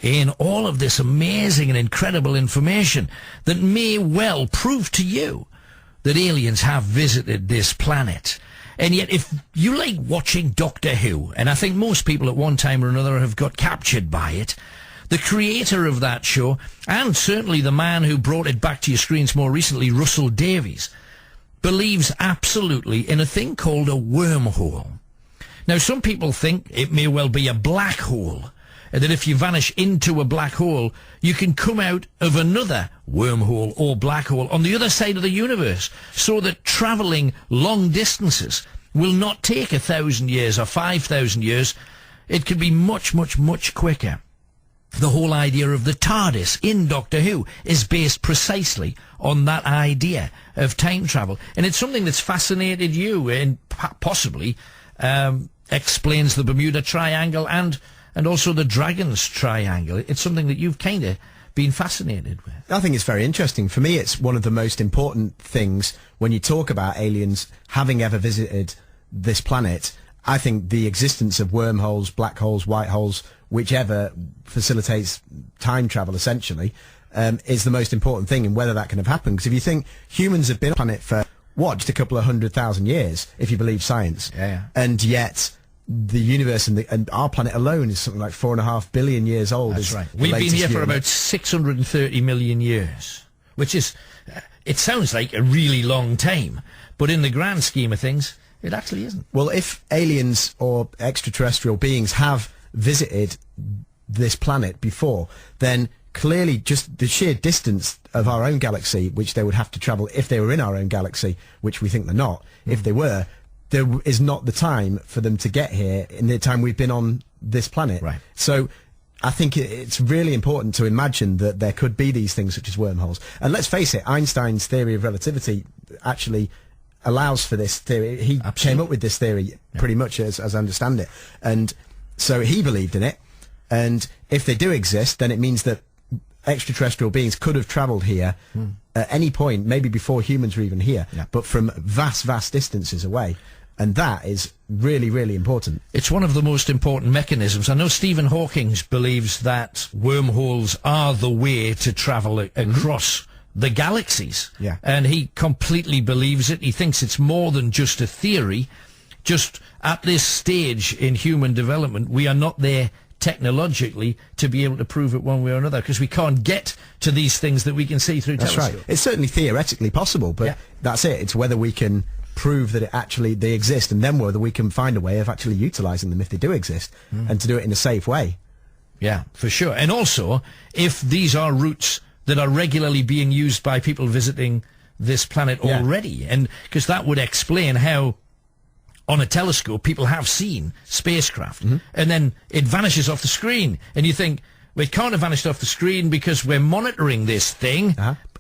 in all of this amazing and incredible information that may well prove to you that aliens have visited this planet. And yet, if you like watching Doctor Who, and I think most people at one time or another have got captured by it, the creator of that show, and certainly the man who brought it back to your screens more recently, Russell Davies, believes absolutely in a thing called a wormhole. Now, some people think it may well be a black hole, and that if you vanish into a black hole, you can come out of another wormhole or black hole on the other side of the universe, so that travelling long distances will not take 1,000 years or 5,000 years. It could be much, much, much quicker. The whole idea of the TARDIS in Doctor Who is based precisely on that idea of time travel. And it's something that's fascinated you and possibly explains the Bermuda Triangle and also the Dragon's Triangle. It's something that you've kind of been fascinated with. I think it's very interesting. For me, it's one of the most important things when you talk about aliens having ever visited this planet. I think the existence of wormholes, black holes, white holes, whichever facilitates time travel, essentially, is the most important thing, and whether that can have happened. Because if you think humans have been on the planet for, what, just a couple of 100,000 years, if you believe science. Yeah. And yet the universe and our planet alone is something like 4.5 billion years old. That's right. We've been here for about 630 million years, which is, it sounds like a really long time, but in the grand scheme of things, it actually isn't. Well, if aliens or extraterrestrial beings have visited this planet before, then clearly just the sheer distance of our own galaxy, which they would have to travel if they were in our own galaxy, which we think they're not, if they were, there is not the time for them to get here in the time we've been on this planet. Right. So I think it's really important to imagine that there could be these things such as wormholes. And let's face it, Einstein's theory of relativity actually allows for this theory. He came up with this theory pretty much as I understand it. And so he believed in it. And if they do exist, then it means that extraterrestrial beings could have travelled here at any point, maybe before humans were even here, but from vast, vast distances away. And that is really, really important. It's one of the most important mechanisms. I know Stephen Hawking believes that wormholes are the way to travel across the galaxies. Yeah. And he completely believes it. He thinks it's more than just a theory. Just at this stage in human development, we are not there technologically to be able to prove it one way or another, because we can't get to these things that we can see through telescope. That's right. It's certainly theoretically possible, but that's it. It's whether we can prove that they exist, and then whether we can find a way of actually utilising them if they do exist, and to do it in a safe way. Yeah, for sure. And also, if these are routes that are regularly being used by people visiting this planet already, and because that would explain how on a telescope people have seen spacecraft, and then it vanishes off the screen, and you think, well, it can't have vanished off the screen because we're monitoring this thing,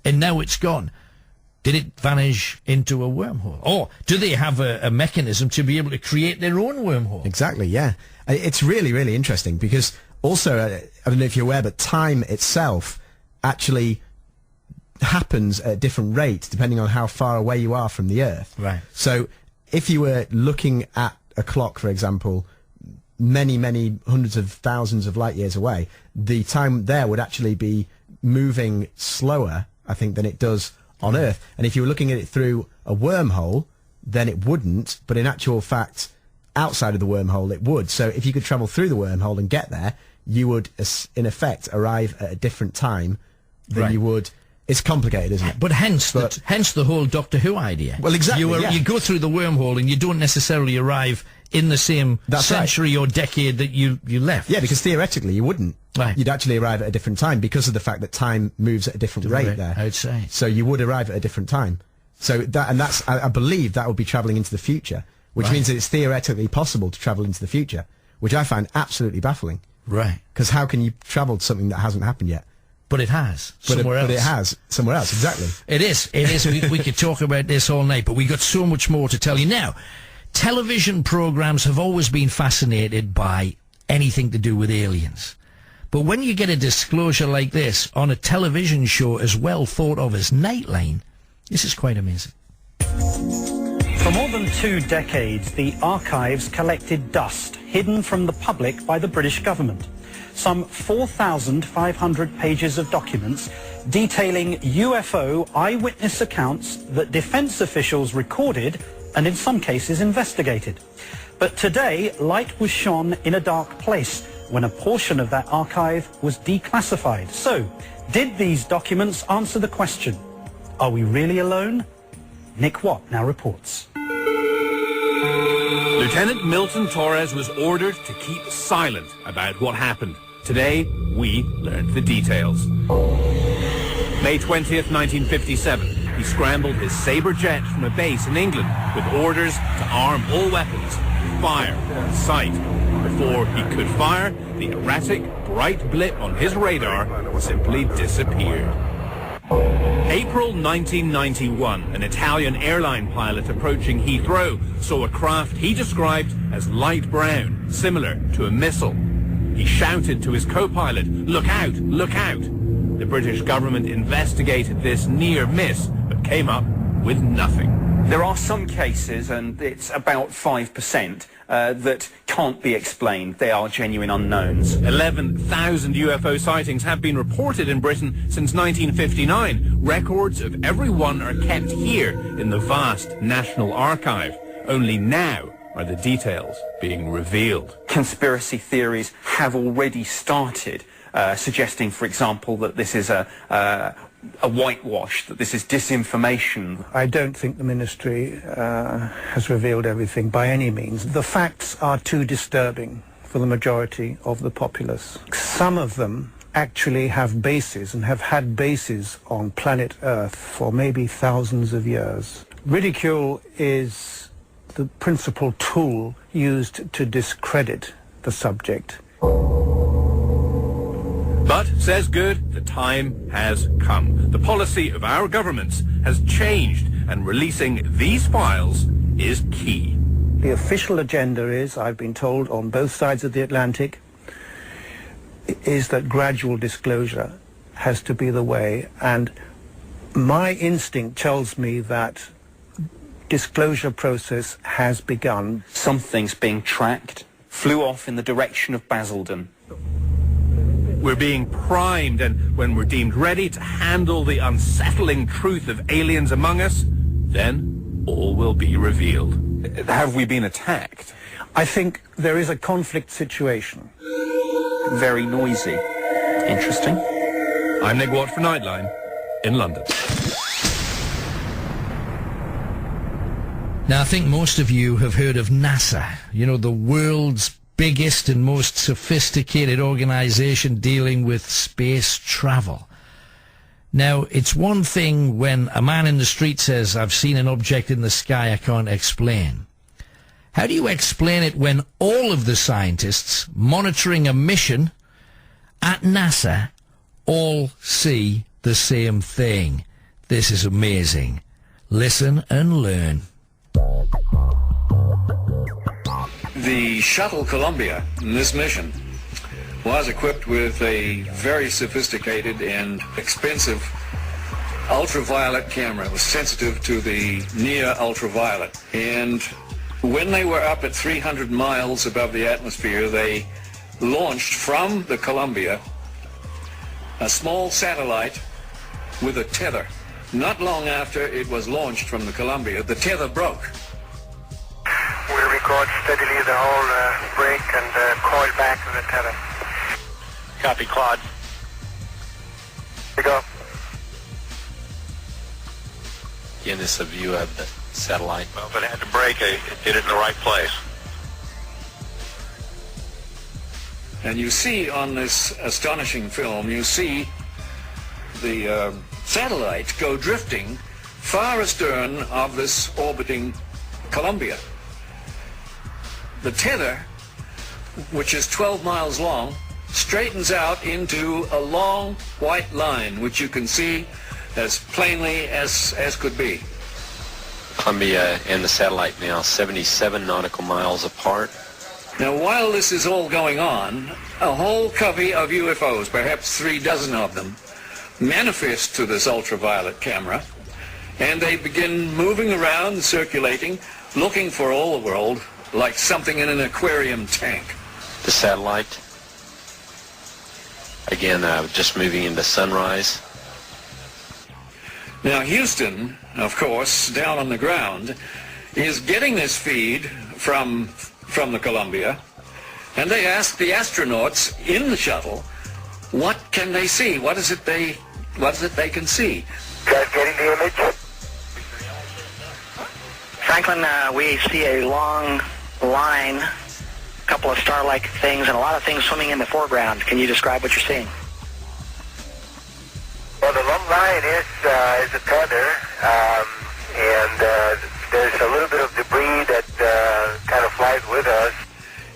and now it's gone. Did it vanish into a wormhole? Or do they have a mechanism to be able to create their own wormhole? Exactly, yeah. It's really, really interesting, because also, I don't know if you're aware, but time itself actually happens at a different rate depending on how far away you are from the Earth. Right. So if you were looking at a clock, for example, many, many hundreds of thousands of light years away, the time there would actually be moving slower, I think, than it does on Earth. And if you were looking at it through a wormhole, then it wouldn't, but in actual fact, outside of the wormhole, it would. So if you could travel through the wormhole and get there, you would, in effect, arrive at a different time than you would. It's complicated, isn't it? But hence the whole Doctor Who idea. Well, exactly, You go through the wormhole and you don't necessarily arrive in the same century or decade that you left. Yeah, because theoretically you wouldn't. Right. You'd actually arrive at a different time because of the fact that time moves at a different rate there. I'd say. So you would arrive at a different time. So that's I believe that would be travelling into the future, which means that it's theoretically possible to travel into the future, which I find absolutely baffling. Right. Because how can you travel to something that hasn't happened yet? But it has somewhere else. But it has somewhere else, exactly. It is. We could talk about this all night, but we got so much more to tell you. Now, television programs have always been fascinated by anything to do with aliens. But when you get a disclosure like this on a television show as well thought of as Nightline, this is quite amazing. For more than 2 decades, the archives collected dust hidden from the public by the British government. some 4,500 pages of documents detailing UFO eyewitness accounts that defense officials recorded and in some cases investigated. But today, light was shone in a dark place when a portion of that archive was declassified. So, did these documents answer the question, are we really alone? Nick Watt now reports. Lieutenant Milton Torres was ordered to keep silent about what happened. Today, we learned the details. May 20th, 1957, he scrambled his Sabre jet from a base in England with orders to arm all weapons, fire on sight. Before he could fire, the erratic, bright blip on his radar simply disappeared. April 1991, an Italian airline pilot approaching Heathrow saw a craft he described as light brown, similar to a missile. He shouted to his co-pilot, "Look out, look out!" The British government investigated this near miss, but came up with nothing. There are some cases, and it's about 5%, that can't be explained. They are genuine unknowns. 11,000 UFO sightings have been reported in Britain since 1959. Records of every one are kept here in the vast National Archive. Only now are the details being revealed. Conspiracy theories have already started, suggesting, for example, that this is a whitewash, that this is disinformation. I don't think the ministry has revealed everything by any means. The facts are too disturbing for the majority of the populace. Some of them actually have bases and have had bases on planet Earth for maybe thousands of years. Ridicule is the principal tool used to discredit the subject. But, says Good, the time has come. The policy of our governments has changed, and releasing these files is key. The official agenda is, I've been told on both sides of the Atlantic, is that gradual disclosure has to be the way, and my instinct tells me that disclosure process has begun. Something's being tracked, flew off in the direction of Basildon. We're being primed, and when we're deemed ready to handle the unsettling truth of aliens among us, then all will be revealed. Have we been attacked? I think there is a conflict situation. Very noisy. Interesting. I'm Nick Watt for Nightline in London. Now, I think most of you have heard of NASA, you know, the world's biggest and most sophisticated organization dealing with space travel. Now, it's one thing when a man in the street says, "I've seen an object in the sky I can't explain." How do you explain it when all of the scientists monitoring a mission at NASA all see the same thing? This is amazing. Listen and learn. The shuttle Columbia in this mission was equipped with a very sophisticated and expensive ultraviolet camera. It was sensitive to the near ultraviolet. And when they were up at 300 miles above the atmosphere, they launched from the Columbia a small satellite with a tether. Not long after it was launched from the Columbia, the tether broke. We'll record steadily the whole break and coil back to the tether. Copy, Claude. Here we go. Again, this is a view of the satellite. Well, if it had to break, it did it in the right place. And you see on this astonishing film, you see the satellite go drifting far astern of this orbiting Columbia. The tether, which is 12 miles long, straightens out into a long white line, which you can see as plainly as could be. Columbia and the satellite now 77 nautical miles apart. Now, while this is all going on, a whole covey of UFOs, perhaps 36 of them, manifest to this ultraviolet camera, and they begin moving around, circulating, looking for all the world like something in an aquarium tank. The satellite Again, just moving into sunrise. Now Houston, of course, down on the ground, is getting this feed from the Columbia, and they asked the astronauts in the shuttle, what can they see? What is it they can see? Guys getting the image? Franklin, we see a long line, a couple of star-like things, and a lot of things swimming in the foreground. Can you describe what you're seeing? Well, the long line is a tether, and there's a little bit of debris that kind of flies with us.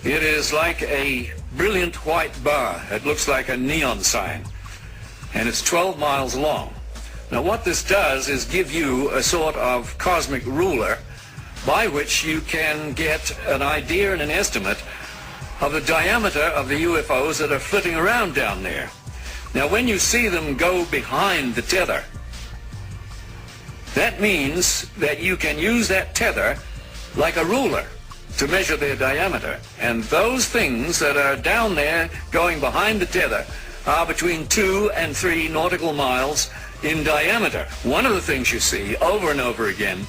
It is like a brilliant white bar. It looks like a neon sign, and it's 12 miles long. Now what this does is give you a sort of cosmic ruler by which you can get an idea and an estimate of the diameter of the UFOs that are flitting around down there. Now when you see them go behind the tether, that means that you can use that tether like a ruler to measure their diameter. And those things that are down there going behind the tether are between 2 and 3 nautical miles in diameter. One of the things you see over and over again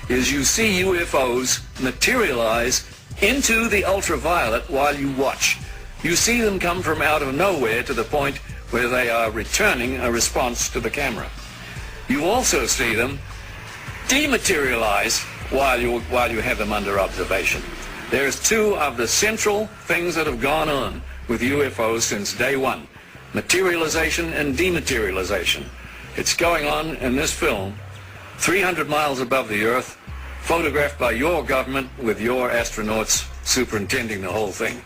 is you see UFOs materialize into the ultraviolet while you watch. You see them come from out of nowhere to the point where they are returning a response to the camera. You also see them dematerialize while you have them under observation. There's 2 of the central things that have gone on with UFOs since day one: materialization and dematerialization. It's going on in this film 300 miles above the Earth, photographed by your government with your astronauts superintending the whole thing.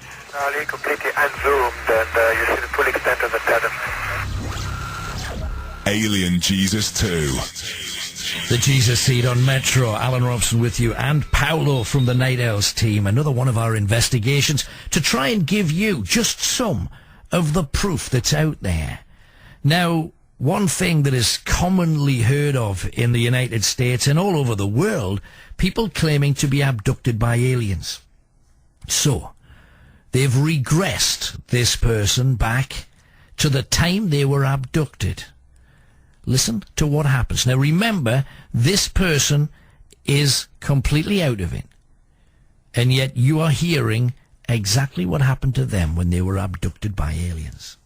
Completely unzoomed, and you see the full extent of the tether. Alien Jesus 2. The Jesus Seed on Metro. Alan Robson with you, and Paolo from the Night Owls team. Another one of our investigations to try and give you just some of the proof that's out there. Now, one thing that is commonly heard of in the United States and all over the world, people claiming to be abducted by aliens. So, they've regressed this person back to the time they were abducted. Listen to what happens. Now remember, this person is completely out of it. And yet you are hearing exactly what happened to them when they were abducted by aliens.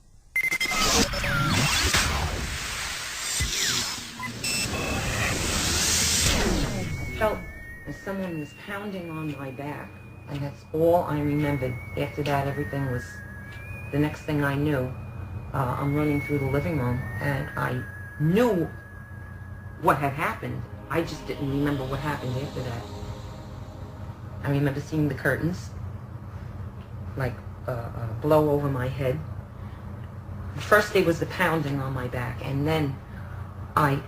I felt as someone was pounding on my back, and that's all I remembered. After that, everything was, the next thing I knew, I'm running through the living room, and I knew what had happened. I just didn't remember what happened after that. I remember seeing the curtains, like, blow over my head. First there was the pounding on my back, and then I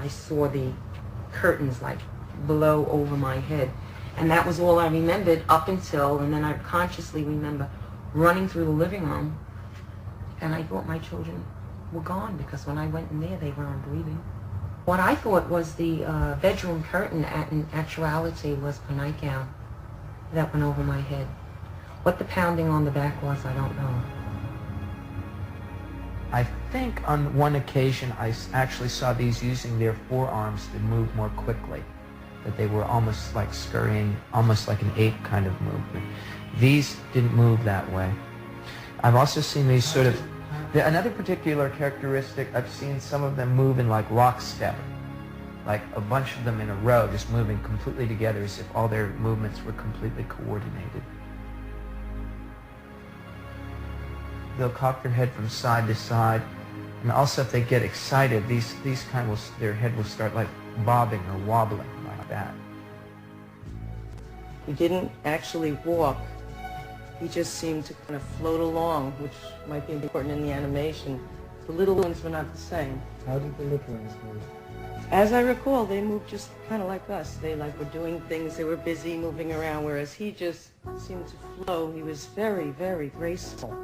saw the curtains, like, blow over my head. And that was all I remembered up until, and then I consciously remember running through the living room, and I thought my children were gone, because when I went in there, they weren't breathing. What I thought was the bedroom curtain, in actuality, was a nightgown that went over my head. What the pounding on the back was, I don't know. I think on one occasion I actually saw these using their forearms to move more quickly, that they were almost like scurrying, almost like an ape kind of movement. These didn't move that way. I've also seen these sort of, another particular characteristic, I've seen some of them move in like lockstep, like a bunch of them in a row, just moving completely together as if all their movements were completely coordinated. They'll cock their head from side to side, and also if they get excited, these kind of, their head will start like bobbing or wobbling like that. He didn't actually walk. He just seemed to kind of float along, which might be important in the animation. The little ones were not the same. How did the little ones move? As I recall, they moved just kind of like us. They like were doing things, they were busy moving around, whereas he just seemed to flow. He was very, very graceful.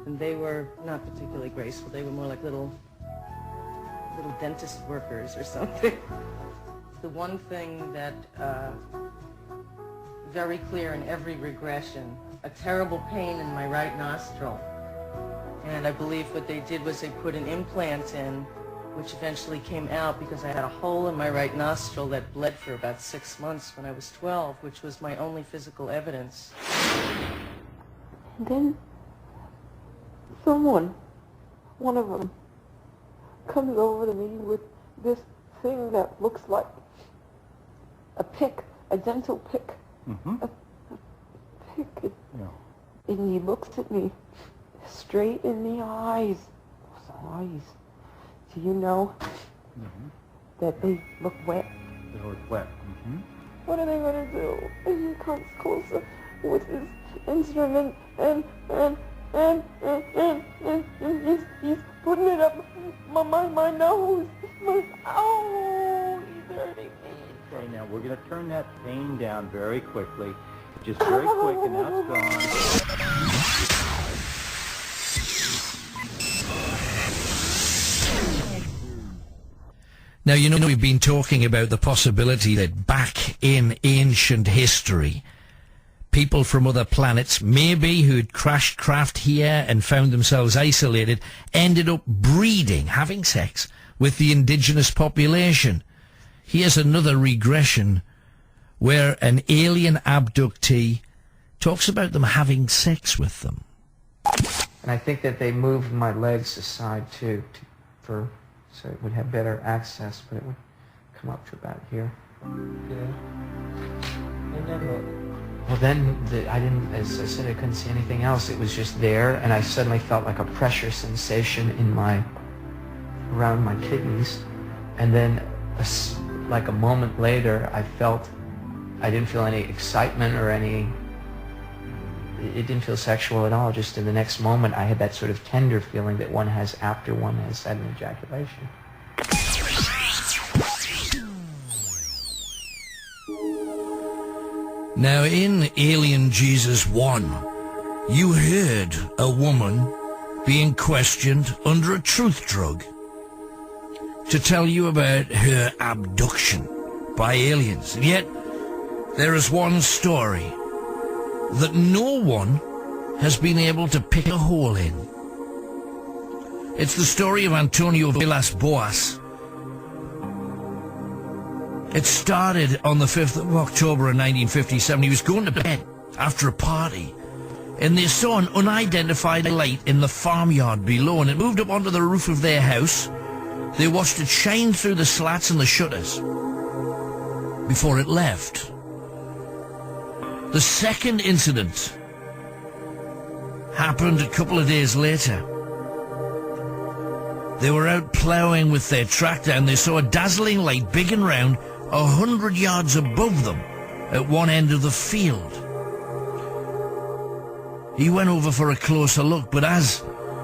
And they were not particularly graceful. They were more like little dentist workers or something. The one thing that very clear in every regression, a terrible pain in my right nostril. And I believe what they did was they put an implant in, which eventually came out because I had a hole in my right nostril that bled for about 6 months when I was 12, which was my only physical evidence. And then someone, one of them, comes over to me with this thing that looks like a pick, a dental pick. Mm-hmm. A pick. And he looks at me straight in the eyes. Those eyes. Do you know that they look wet? They look wet. Mm-hmm. What are they going to do? And he comes closer with his instrument and he's putting it up my nose. Oh, he's hurting me. Okay, now we're going to turn that pain down very quickly. Just very quick, and now it's gone. Now, you know, we've been talking about the possibility that back in ancient history, people from other planets, maybe who'd crashed craft here and found themselves isolated, ended up breeding, having sex with the indigenous population. Here's another regression where an alien abductee talks about them having sex with them. And I think that they moved my legs aside too, so it would have better access, but it would come up to about here. Yeah. And then what? Well, then I didn't, as I said, I couldn't see anything else. It was just there, and I suddenly felt like a pressure sensation in around my kidneys, and then like a moment later, I didn't feel any excitement or it didn't feel sexual at all. Just in the next moment, I had that sort of tender feeling that one has after one has had an ejaculation. Now, in Alien Jesus 1, you heard a woman being questioned under a truth drug to tell you about her abduction by aliens. And yet, there is one story that no one has been able to pick a hole in. It's the story of Antonio Villas Boas. It started on the 5th of October in 1957. He was going to bed after a party, and they saw an unidentified light in the farmyard below, and it moved up onto the roof of their house. They watched it shine through the slats and the shutters before it left. The second incident happened a couple of days later. They were out ploughing with their tractor and they saw a dazzling light, big and round, 100 yards above them at one end of the field. He went over for a closer look, but as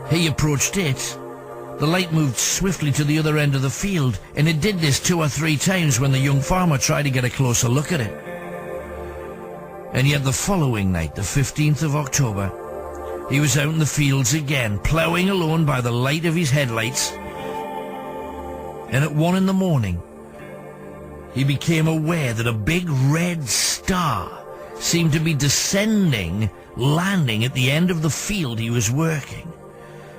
he approached it, the light moved swiftly to the other end of the field, and it did this 2 or 3 times when the young farmer tried to get a closer look at it. And yet the following night, the 15th of October, he was out in the fields again, ploughing alone by the light of his headlights. And at 1 in the morning, he became aware that a big red star seemed to be descending, landing at the end of the field he was working.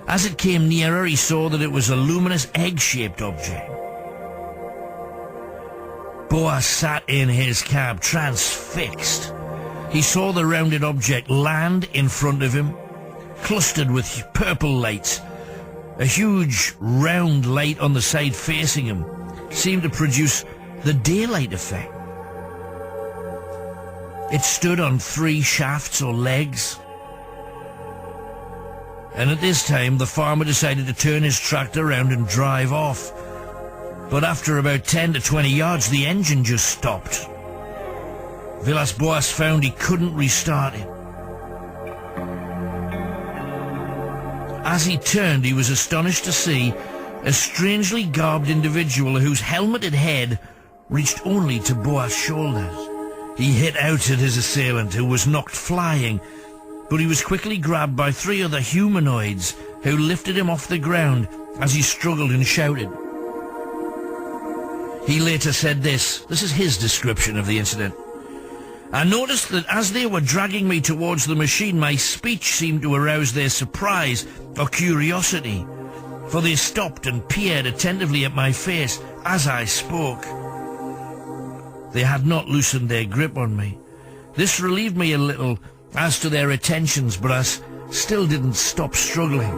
As it came nearer, he saw that it was a luminous egg-shaped object. Boas sat in his cab, transfixed. He saw the rounded object land in front of him, clustered with purple lights. A huge round light on the side facing him seemed to produce the daylight effect. It stood on 3 shafts or legs. And at this time, the farmer decided to turn his tractor around and drive off. But after about 10 to 20 yards, the engine just stopped. Villas Boas found he couldn't restart it. As he turned, he was astonished to see a strangely garbed individual whose helmeted head reached only to Boas' shoulders. He hit out at his assailant, who was knocked flying, but he was quickly grabbed by 3 other humanoids who lifted him off the ground as he struggled and shouted. He later said this is his description of the incident. I noticed that as they were dragging me towards the machine, my speech seemed to arouse their surprise or curiosity, for they stopped and peered attentively at my face as I spoke. They had not loosened their grip on me. This relieved me a little as to their attentions, but I still didn't stop struggling.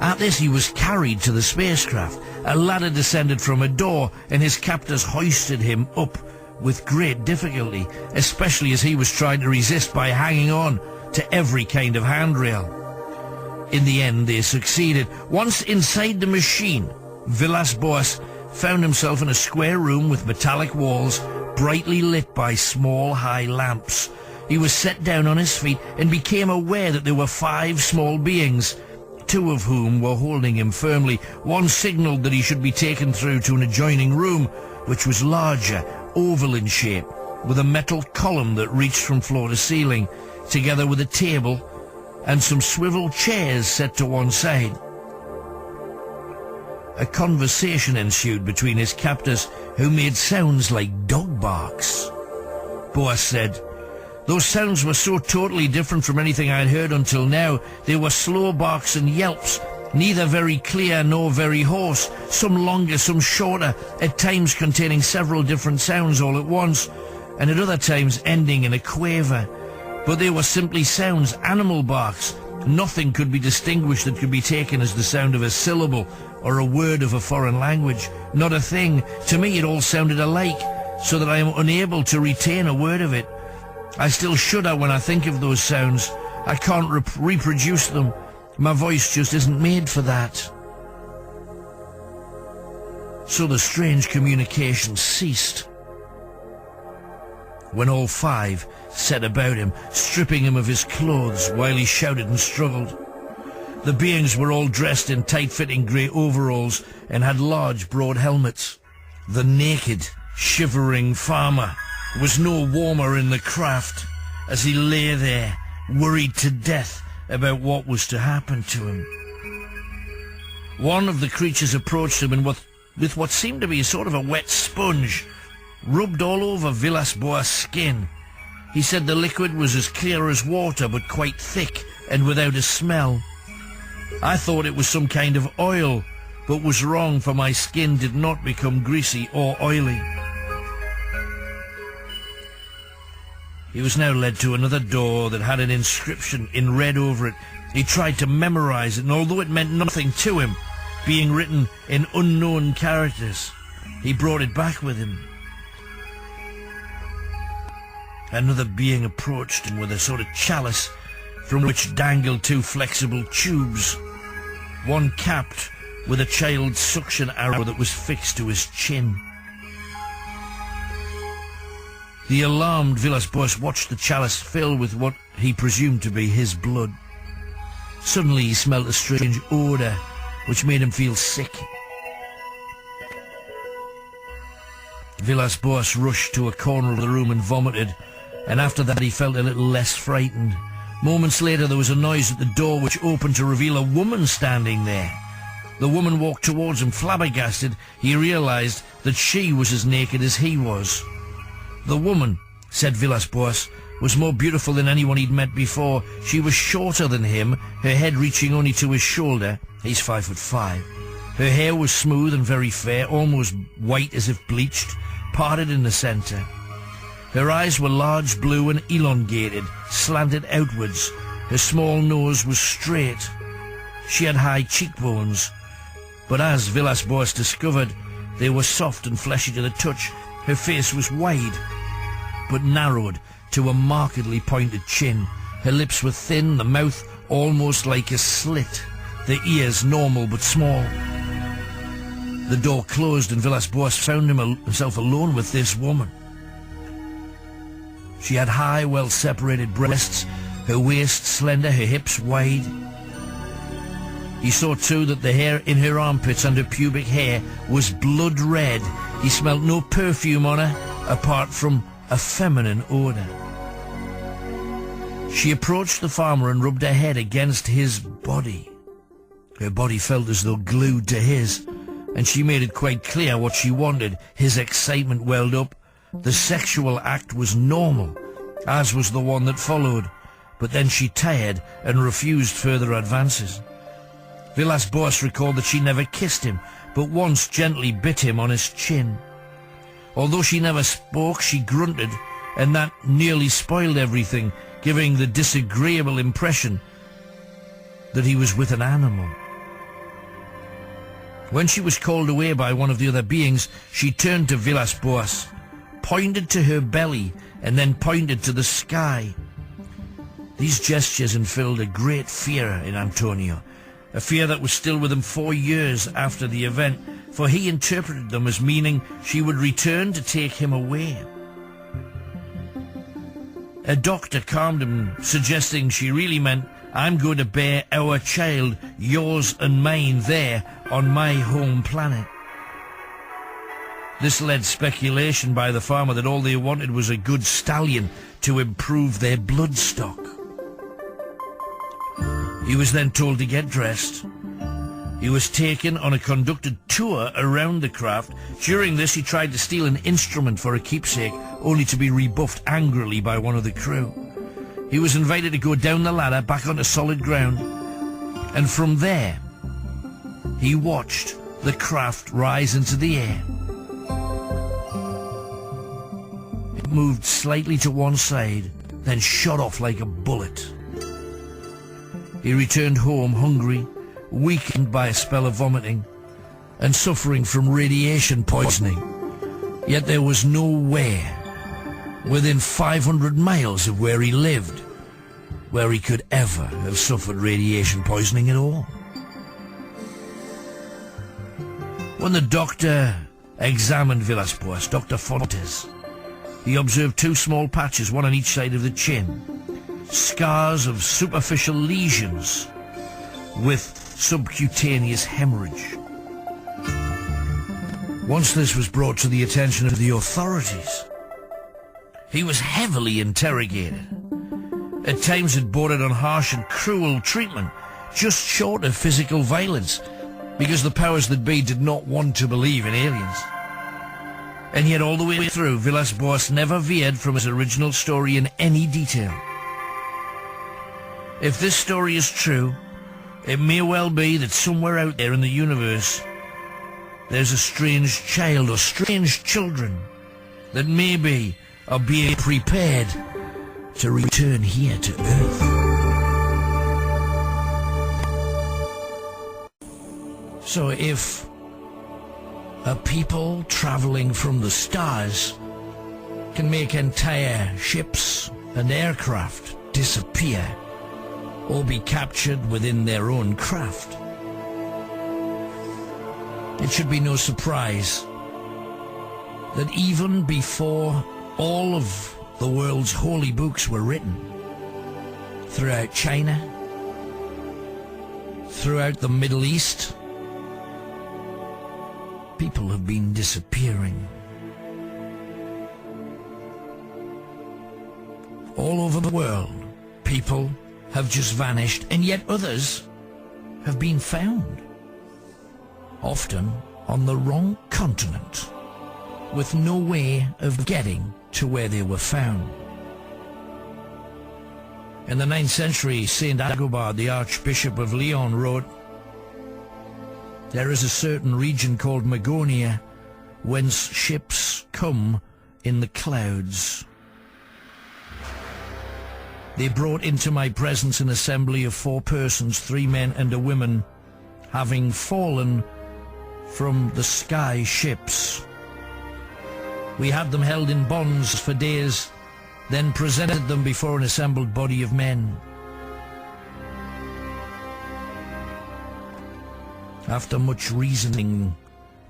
At this, he was carried to the spacecraft. A ladder descended from a door, and his captors hoisted him up with great difficulty, especially as he was trying to resist by hanging on to every kind of handrail. In the end, they succeeded. Once inside the machine, Villas Boas found himself in a square room with metallic walls, brightly lit by small high lamps. He was set down on his feet and became aware that there were 5 small beings, 2 of whom were holding him firmly. One signaled that he should be taken through to an adjoining room, which was larger, oval in shape, with a metal column that reached from floor to ceiling, together with a table and some swivel chairs set to one side. A conversation ensued between his captors, who made sounds like dog barks. Boas said, "Those sounds were so totally different from anything I'd heard until now. They were slow barks and yelps, neither very clear nor very hoarse, some longer, some shorter, at times containing several different sounds all at once, and at other times ending in a quaver. But they were simply sounds, animal barks. Nothing could be distinguished that could be taken as the sound of a syllable or a word of a foreign language. Not a thing. To me it all sounded alike, so that I am unable to retain a word of it. I still shudder when I think of those sounds. I can't reproduce them. My voice just isn't made for that." So the strange communication ceased, when all 5 set about him, stripping him of his clothes while he shouted and struggled. The beings were all dressed in tight-fitting grey overalls and had large, broad helmets. The naked, shivering farmer was no warmer in the craft as he lay there, worried to death about what was to happen to him. One of the creatures approached him and with what seemed to be a sort of a wet sponge, rubbed all over Villas Boas' skin. He said the liquid was as clear as water, but quite thick and without a smell. I thought it was some kind of oil, but was wrong, for my skin did not become greasy or oily. He was now led to another door that had an inscription in red over it. He tried to memorize it, and although it meant nothing to him, being written in unknown characters, he brought it back with him. Another being approached him with a sort of chalice from which dangled 2 flexible tubes, one capped with a child's suction arrow that was fixed to his chin. The alarmed Villas Boas watched the chalice fill with what he presumed to be his blood. Suddenly he smelled a strange odour which made him feel sick. Villas Boas rushed to a corner of the room and vomited, and after that he felt a little less frightened. Moments later there was a noise at the door which opened to reveal a woman standing there. The woman walked towards him. Flabbergasted, he realized that she was as naked as he was. The woman, said Villas Boas, was more beautiful than anyone he'd met before. She was shorter than him, her head reaching only to his shoulder. He's 5'5". Her hair was smooth and very fair, almost white as if bleached, parted in the centre. Her eyes were large, blue and elongated, slanted outwards. Her small nose was straight. She had high cheekbones, but as Villas Boas discovered, they were soft and fleshy to the touch. Her face was wide, but narrowed to a markedly pointed chin. Her lips were thin, the mouth almost like a slit, the ears normal but small. The door closed and Villas Boas found himself alone with this woman. She had high, well-separated breasts, her waist slender, her hips wide. He saw too that the hair in her armpits and her pubic hair was blood red. He smelt no perfume on her, apart from a feminine odour. She approached the farmer and rubbed her head against his body. Her body felt as though glued to his, and she made it quite clear what she wanted. His excitement welled up. The sexual act was normal, as was the one that followed, but then she tired and refused further advances. Villas Boas recalled that she never kissed him, but once gently bit him on his chin. Although she never spoke, she grunted, and that nearly spoiled everything, giving the disagreeable impression that he was with an animal. When she was called away by one of the other beings, she turned to Villas Boas, pointed to her belly, and then pointed to the sky. These gestures instilled a great fear in Antonio, a fear that was still with him 4 years after the event, for he interpreted them as meaning she would return to take him away. A doctor calmed him, suggesting she really meant, "I'm going to bear our child, yours and mine, there on my home planet." This led speculation by the farmer that all they wanted was a good stallion to improve their blood stock. He was then told to get dressed. He was taken on a conducted tour around the craft. During this, he tried to steal an instrument for a keepsake, only to be rebuffed angrily by one of the crew. He was invited to go down the ladder back onto solid ground, and from there, he watched the craft rise into the air. It moved slightly to one side, then shot off like a bullet. He returned home hungry, weakened by a spell of vomiting, and suffering from radiation poisoning. Yet there was nowhere within 500 miles of where he lived where he could ever have suffered radiation poisoning at all. When the doctor examined Villas Boas, Dr. Fontes, he observed 2 small patches, one on each side of the chin, scars of superficial lesions with subcutaneous hemorrhage. Once this was brought to the attention of the authorities, he was heavily interrogated. At times it bordered on harsh and cruel treatment, just short of physical violence, because the powers that be did not want to believe in aliens. And yet all the way through, Villas Boas never veered from his original story in any detail. If this story is true, it may well be that somewhere out there in the universe there's a strange child or strange children that maybe are being prepared to return here to Earth. So if a people traveling from the stars can make entire ships and aircraft disappear or be captured within their own craft, it should be no surprise that even before all of the world's holy books were written, throughout China, throughout the Middle East, people have been disappearing. All over the world, people have just vanished, and yet others have been found, often on the wrong continent, with no way of getting to where they were found. In the 9th century, Saint Agobard, the Archbishop of Lyon, wrote, "There is a certain region called Magonia, whence ships come in the clouds. They brought into my presence an assembly of 4 persons, 3 men and a woman, having fallen from the sky ships. We had them held in bonds for days, then presented them before an assembled body of men. After much reasoning,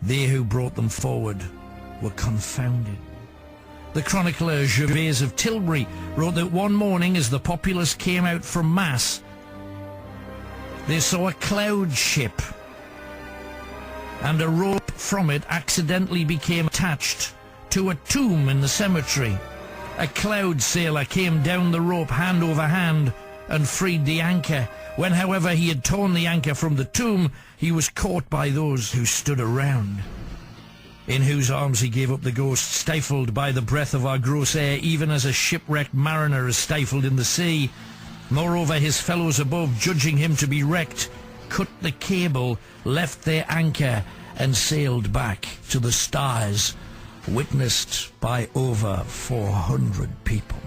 they who brought them forward were confounded." The chronicler Gervase of Tilbury wrote that one morning as the populace came out from Mass, they saw a cloud ship, and a rope from it accidentally became attached to a tomb in the cemetery. A cloud sailor came down the rope hand over hand and freed the anchor. When, however, he had torn the anchor from the tomb, he was caught by those who stood around. in whose arms he gave up the ghost, stifled by the breath of our gross air, even as a shipwrecked mariner is stifled in the sea. Moreover, his fellows above, judging him to be wrecked, cut the cable, left their anchor, and sailed back to the stars, witnessed by over 400 people.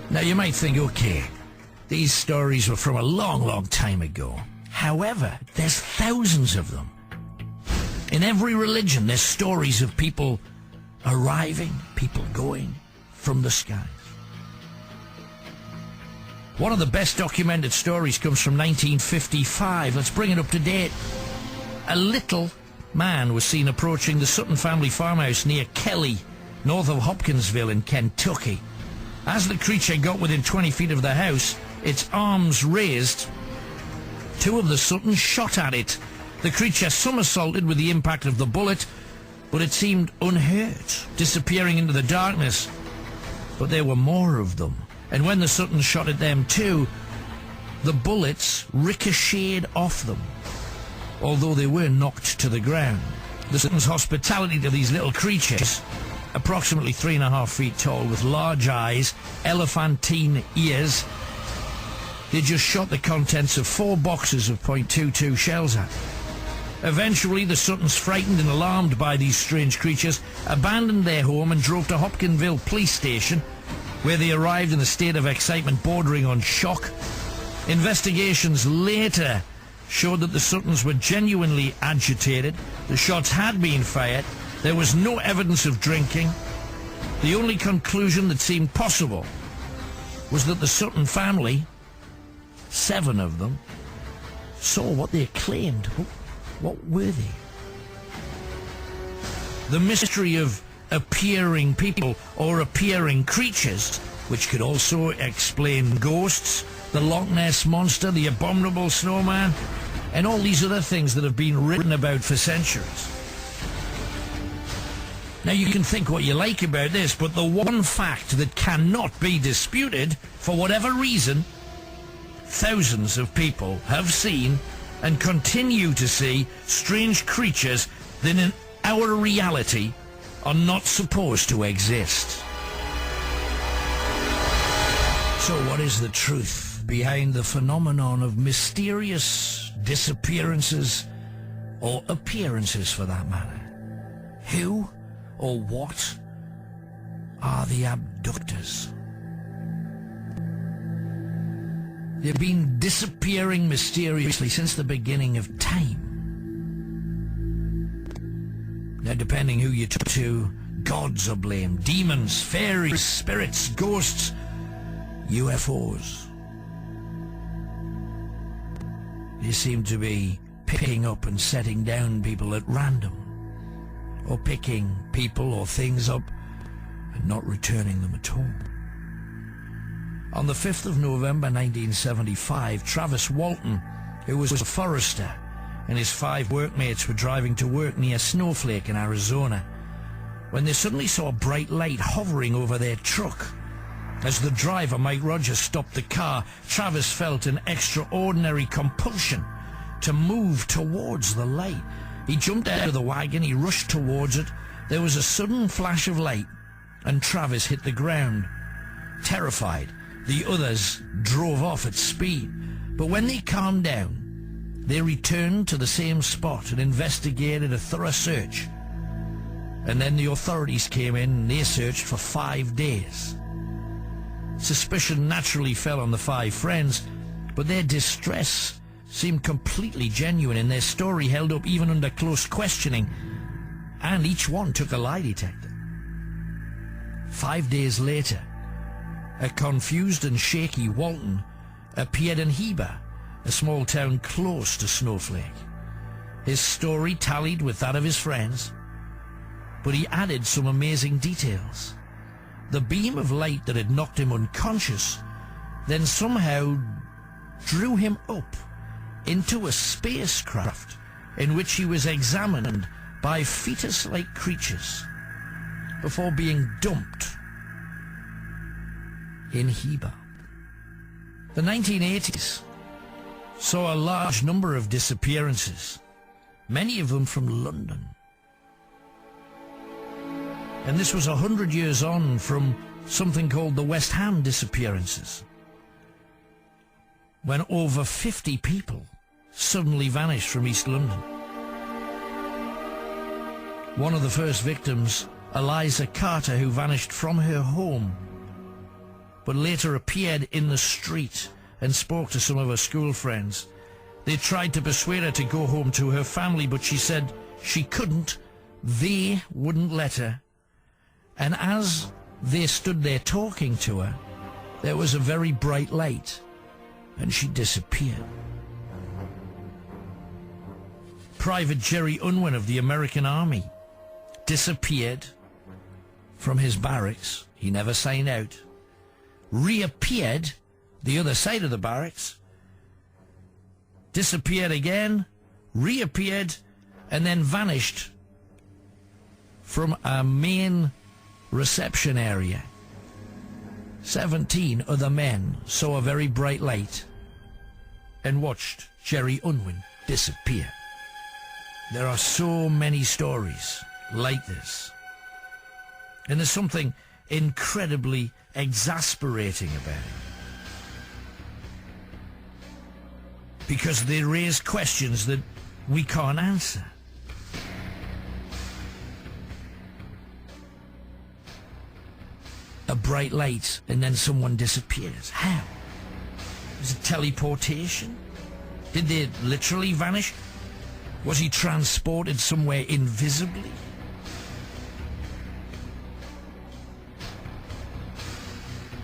Now you might think, okay, these stories were from a long, long time ago. However, there's thousands of them. In every religion, there's stories of people arriving, people going from the skies. One of the best documented stories comes from 1955. Let's bring it up to date. A little man was seen approaching the Sutton family farmhouse near Kelly, north of Hopkinsville in Kentucky. As the creature got within 20 feet of the house, its arms raised, two of the Suttons shot at it. The creature somersaulted with the impact of the bullet, but it seemed unhurt, disappearing into the darkness. But there were more of them, and when the Suttons shot at them too, the bullets ricocheted off them, although they were knocked to the ground. The Suttons' hospitality to these little creatures, approximately 3.5 feet tall, with large eyes, elephantine ears, they just shot the contents of 4 boxes of .22 shells at. Eventually, the Suttons, frightened and alarmed by these strange creatures, abandoned their home and drove to Hopkinsville Police Station, where they arrived in a state of excitement bordering on shock. Investigations later showed that the Suttons were genuinely agitated. The shots had been fired. There was no evidence of drinking. The only conclusion that seemed possible was that the Sutton family, 7 of them, saw what they claimed. What were they? The mystery of appearing people or appearing creatures, which could also explain ghosts, the Loch Ness Monster, the abominable snowman, and all these other things that have been written about for centuries. Now you can think what you like about this, but the one fact that cannot be disputed, for whatever reason, thousands of people have seen and continue to see strange creatures that in our reality are not supposed to exist. So what is the truth behind the phenomenon of mysterious disappearances, or appearances for that matter? Who or what are the abductors? They've been disappearing mysteriously since the beginning of time. Now, depending who you talk to, gods are blamed, demons, fairies, spirits, ghosts, UFOs. They seem to be picking up and setting down people at random, or picking people or things up and not returning them at all. On the 5th of November 1975, Travis Walton, who was a forester, and his 5 workmates were driving to work near Snowflake in Arizona, when they suddenly saw a bright light hovering over their truck. As the driver, Mike Rogers, stopped the car, Travis felt an extraordinary compulsion to move towards the light. He jumped out of the wagon, he rushed towards it. There was a sudden flash of light, and Travis hit the ground. Terrified, the others drove off at speed. But when they calmed down, they returned to the same spot and investigated a thorough search. And then the authorities came in and they searched for 5 days. Suspicion naturally fell on the 5 friends, but their distress seemed completely genuine, and their story held up even under close questioning, and each one took a lie detector. 5 days later, a confused and shaky Walton appeared in Heber, a small town close to Snowflake. His story tallied with that of his friends, but he added some amazing details. The beam of light that had knocked him unconscious then somehow drew him up into a spacecraft in which he was examined by fetus-like creatures before being dumped in Heber. The 1980s saw a large number of disappearances, many of them from London. And this was 100 years on from something called the West Ham disappearances, when over 50 people suddenly vanished from East London. One of the first victims, Eliza Carter, who vanished from her home, but later appeared in the street and spoke to some of her school friends. They tried to persuade her to go home to her family, but she said she couldn't. They wouldn't let her. And as they stood there talking to her, there was a very bright light, and she disappeared. Private Jerry Unwin of the American Army disappeared from his barracks. He never signed out. Reappeared the other side of the barracks. Disappeared again. Reappeared. And then vanished from a main reception area. 17 other men saw a very bright light and watched Jerry Unwin disappear. There are so many stories like this. And there's something incredibly exasperating about it. Because they raise questions that we can't answer. A bright light and then someone disappears. How? Is it teleportation? Did they literally vanish? Was he transported somewhere invisibly?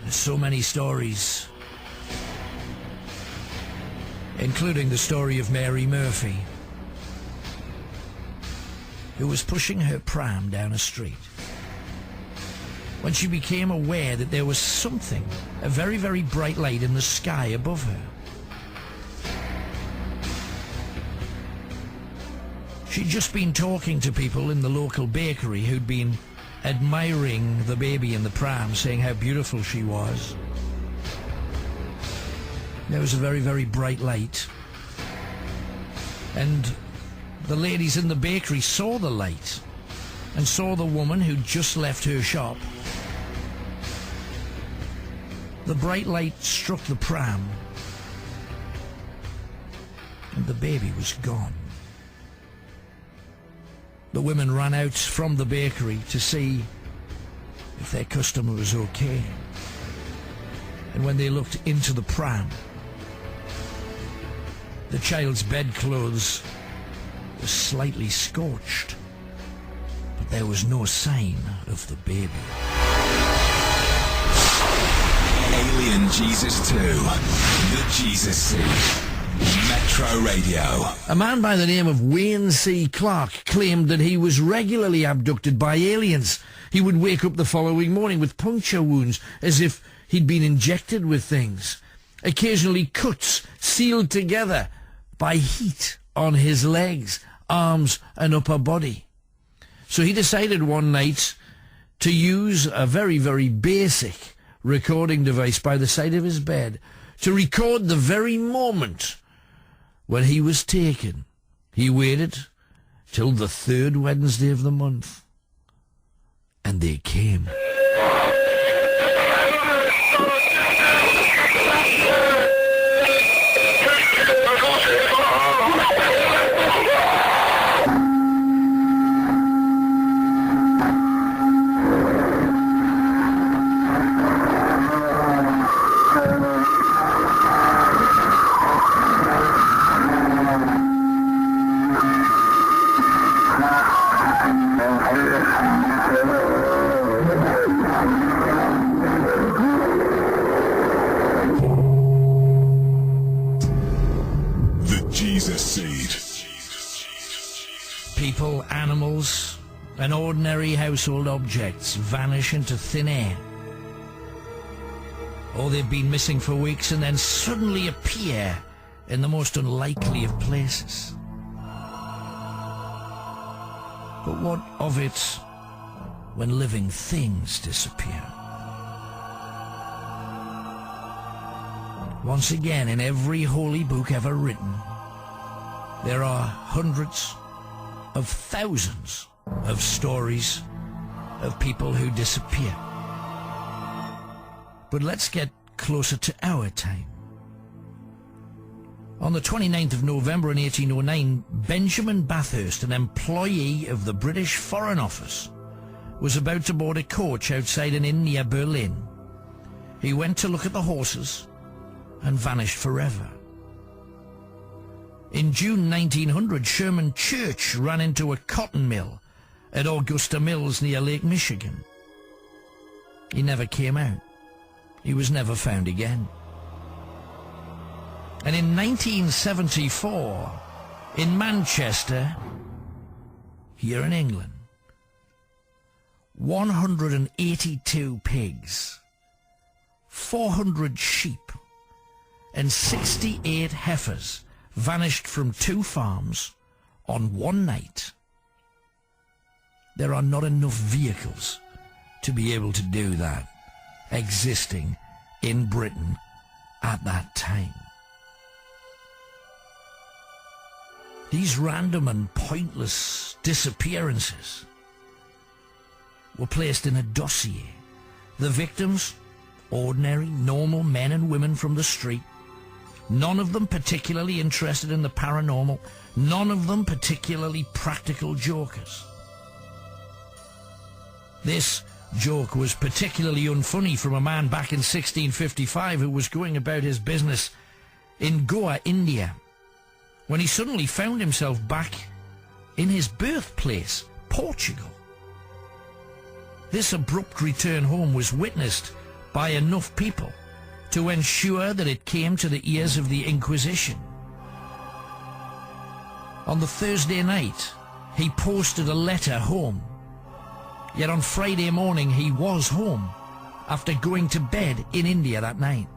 There's so many stories, including the story of Mary Murphy, who was pushing her pram down a street when she became aware that there was something, a very, very bright light in the sky above her. She'd just been talking to people in the local bakery who'd been admiring the baby in the pram, saying how beautiful she was. There was a very, very bright light. And the ladies in the bakery saw the light and saw the woman who'd just left her shop. The bright light struck the pram, and the baby was gone. The women ran out from the bakery to see if their customer was okay. And when they looked into the pram, the child's bedclothes were slightly scorched, but there was no sign of the baby. Alien Jesus 2, The Jesus Seed, Metro Radio. A man by the name of Wayne C. Clark claimed that he was regularly abducted by aliens. He would wake up the following morning with puncture wounds as if he'd been injected with things. Occasionally cuts sealed together by heat on his legs, arms and upper body. So he decided one night to use a very, very basic recording device by the side of his bed to record the very moment when he was taken. He waited till the third Wednesday of the month, and they came. People, animals, and ordinary household objects vanish into thin air. Or they've been missing for weeks and then suddenly appear in the most unlikely of places. But what of it when living things disappear? Once again, in every holy book ever written, there are hundreds of thousands of stories of people who disappear. But let's get closer to our time. On the 29th of November in 1809, Benjamin Bathurst, an employee of the British Foreign Office, was about to board a coach outside an inn near Berlin. He went to look at the horses and vanished forever. In June 1900, Sherman Church ran into a cotton mill at Augusta Mills near Lake Michigan. He never came out. He was never found again. And in 1974, in Manchester, here in England, 182 pigs, 400 sheep, and 68 heifers vanished from 2 farms on one night. There are not enough vehicles to be able to do that existing in Britain at that time. These random and pointless disappearances were placed in a dossier. The victims, ordinary, normal men and women from the street, none of them particularly interested in the paranormal, none of them particularly practical jokers. This joke was particularly unfunny from a man back in 1655 who was going about his business in Goa, India, when he suddenly found himself back in his birthplace, Portugal. This abrupt return home was witnessed by enough people to ensure that it came to the ears of the Inquisition. On the Thursday night, he posted a letter home. Yet on Friday morning, he was home after going to bed in India that night.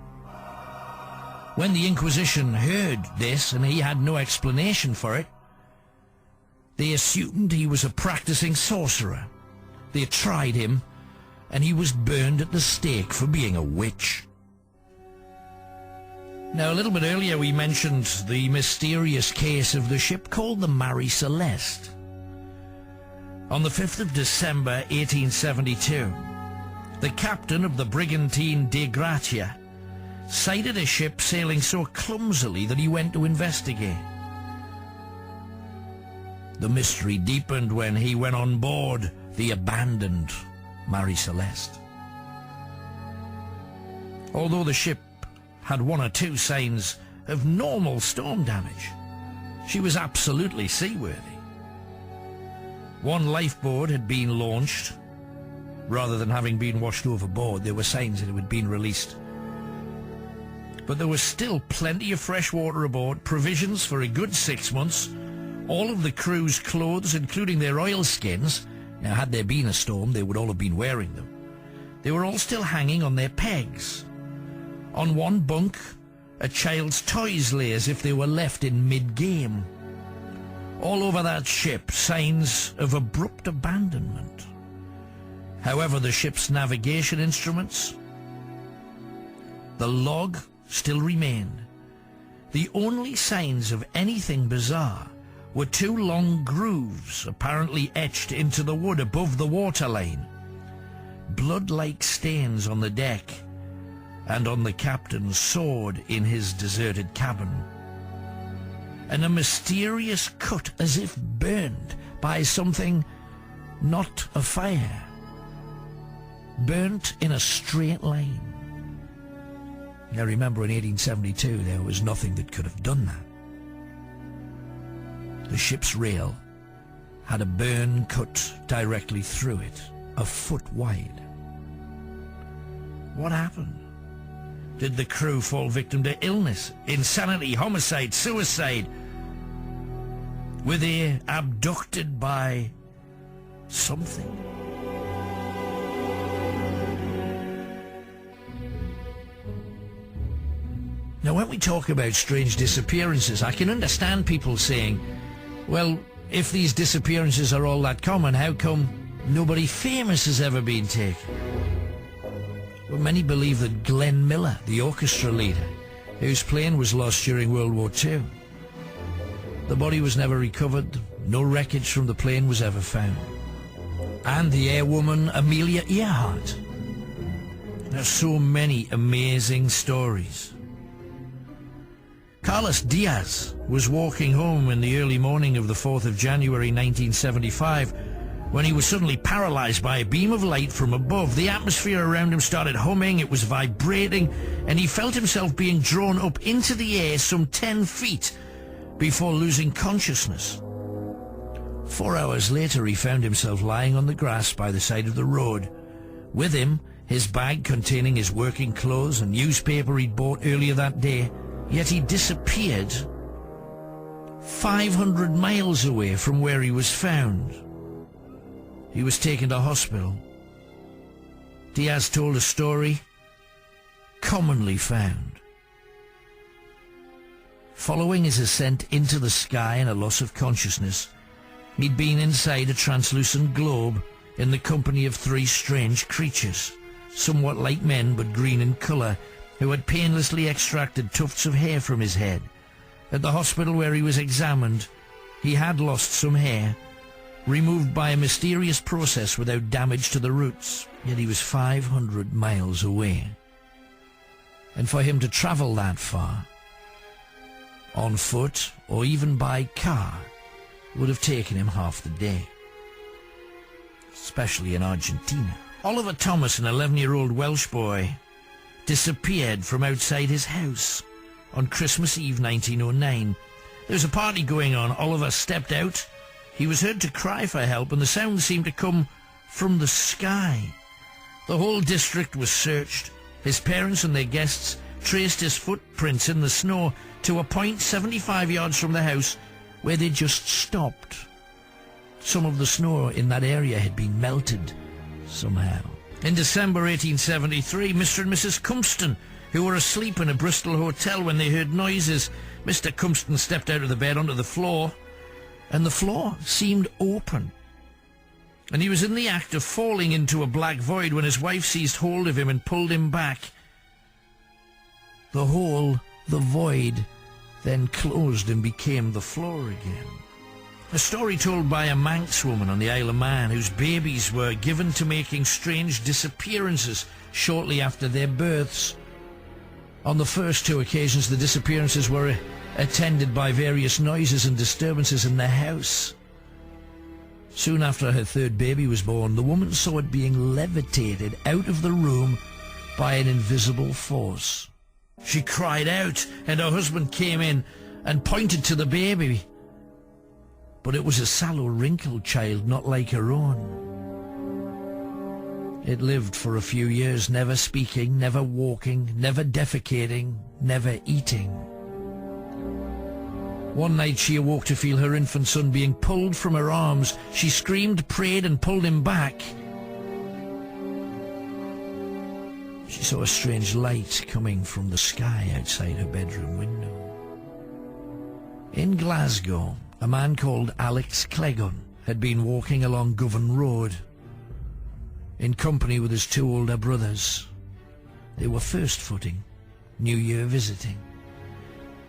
When the Inquisition heard this, and he had no explanation for it, they assumed he was a practicing sorcerer. They tried him, and he was burned at the stake for being a witch. Now, a little bit earlier we mentioned the mysterious case of the ship called the Marie Celeste. On the 5th of December 1872, the captain of the brigantine De Gratia sighted a ship sailing so clumsily that he went to investigate. The mystery deepened when he went on board the abandoned Marie Celeste. Although the ship had 1 or 2 signs of normal storm damage, she was absolutely seaworthy. 1 lifeboat had been launched. Rather than having been washed overboard, there were signs that it had been released. But there was still plenty of fresh water aboard, provisions for a good 6 months, all of the crew's clothes, including their oilskins. Now, had there been a storm, they would all have been wearing them. They were all still hanging on their pegs. On 1 bunk, a child's toys lay as if they were left in mid-game. All over that ship, signs of abrupt abandonment. However, the ship's navigation instruments, the log, still remained. The only signs of anything bizarre were 2 long grooves apparently etched into the wood above the waterline, blood-like stains on the deck and on the captain's sword in his deserted cabin, and a mysterious cut as if burned by something not a fire, burnt in a straight line. Now remember, in 1872 there was nothing that could have done that. The ship's rail had a burn cut directly through it, a foot wide. What happened? Did the crew fall victim to illness, insanity, homicide, suicide? Were they abducted by something? Now, when we talk about strange disappearances, I can understand people saying, well, if these disappearances are all that common, how come nobody famous has ever been taken? Well, many believe that Glenn Miller, the orchestra leader, whose plane was lost during World War II, the body was never recovered, no wreckage from the plane was ever found. and the airwoman Amelia Earhart. There's so many amazing stories. Carlos Diaz was walking home in the early morning of the 4th of January 1975 when he was suddenly paralyzed by a beam of light from above. The atmosphere around him started humming, it was vibrating, and he felt himself being drawn up into the air some 10 feet before losing consciousness. 4 hours later, he found himself lying on the grass by the side of the road. With him, his bag containing his working clothes and newspaper he'd bought earlier that day, yet he disappeared 500 miles away from where he was found. He was taken to hospital. Diaz told a story commonly found. Following his ascent into the sky and a loss of consciousness, he'd been inside a translucent globe in the company of 3 strange creatures, somewhat like men but green in colour, who had painlessly extracted tufts of hair from his head. At the hospital where he was examined, he had lost some hair, removed by a mysterious process without damage to the roots, yet he was 500 miles away. And for him to travel that far, on foot or even by car, would have taken him half the day, especially in Argentina. Oliver Thomas, an 11-year-old Welsh boy, disappeared from outside his house on Christmas Eve 1909. There was a party going on. Oliver stepped out. He was heard to cry for help, and the sound seemed to come from the sky. The whole district was searched. His parents and their guests traced his footprints in the snow to a point 75 yards from the house where they just stopped. Some of the snow in that area had been melted somehow. In December 1873, Mr. and Mrs. Cumston, who were asleep in a Bristol hotel when they heard noises, Mr. Cumston stepped out of the bed onto the floor, and the floor seemed open. And he was in the act of falling into a black void when his wife seized hold of him and pulled him back. The hole, the void, then closed and became the floor again. A story told by a Manx woman on the Isle of Man whose babies were given to making strange disappearances shortly after their births. On the first 2 occasions, the disappearances were attended by various noises and disturbances in the house. Soon after her 3rd baby was born, the woman saw it being levitated out of the room by an invisible force. She cried out, and her husband came in and pointed to the baby. But it was a sallow, wrinkled child, not like her own. It lived for a few years, never speaking, never walking, never defecating, never eating. One night she awoke to feel her infant son being pulled from her arms. She screamed, prayed, and pulled him back. She saw a strange light coming from the sky outside her bedroom window. In Glasgow, a man called Alex Clegon had been walking along Govan Road in company with his 2 older brothers. They were first footing, New Year visiting.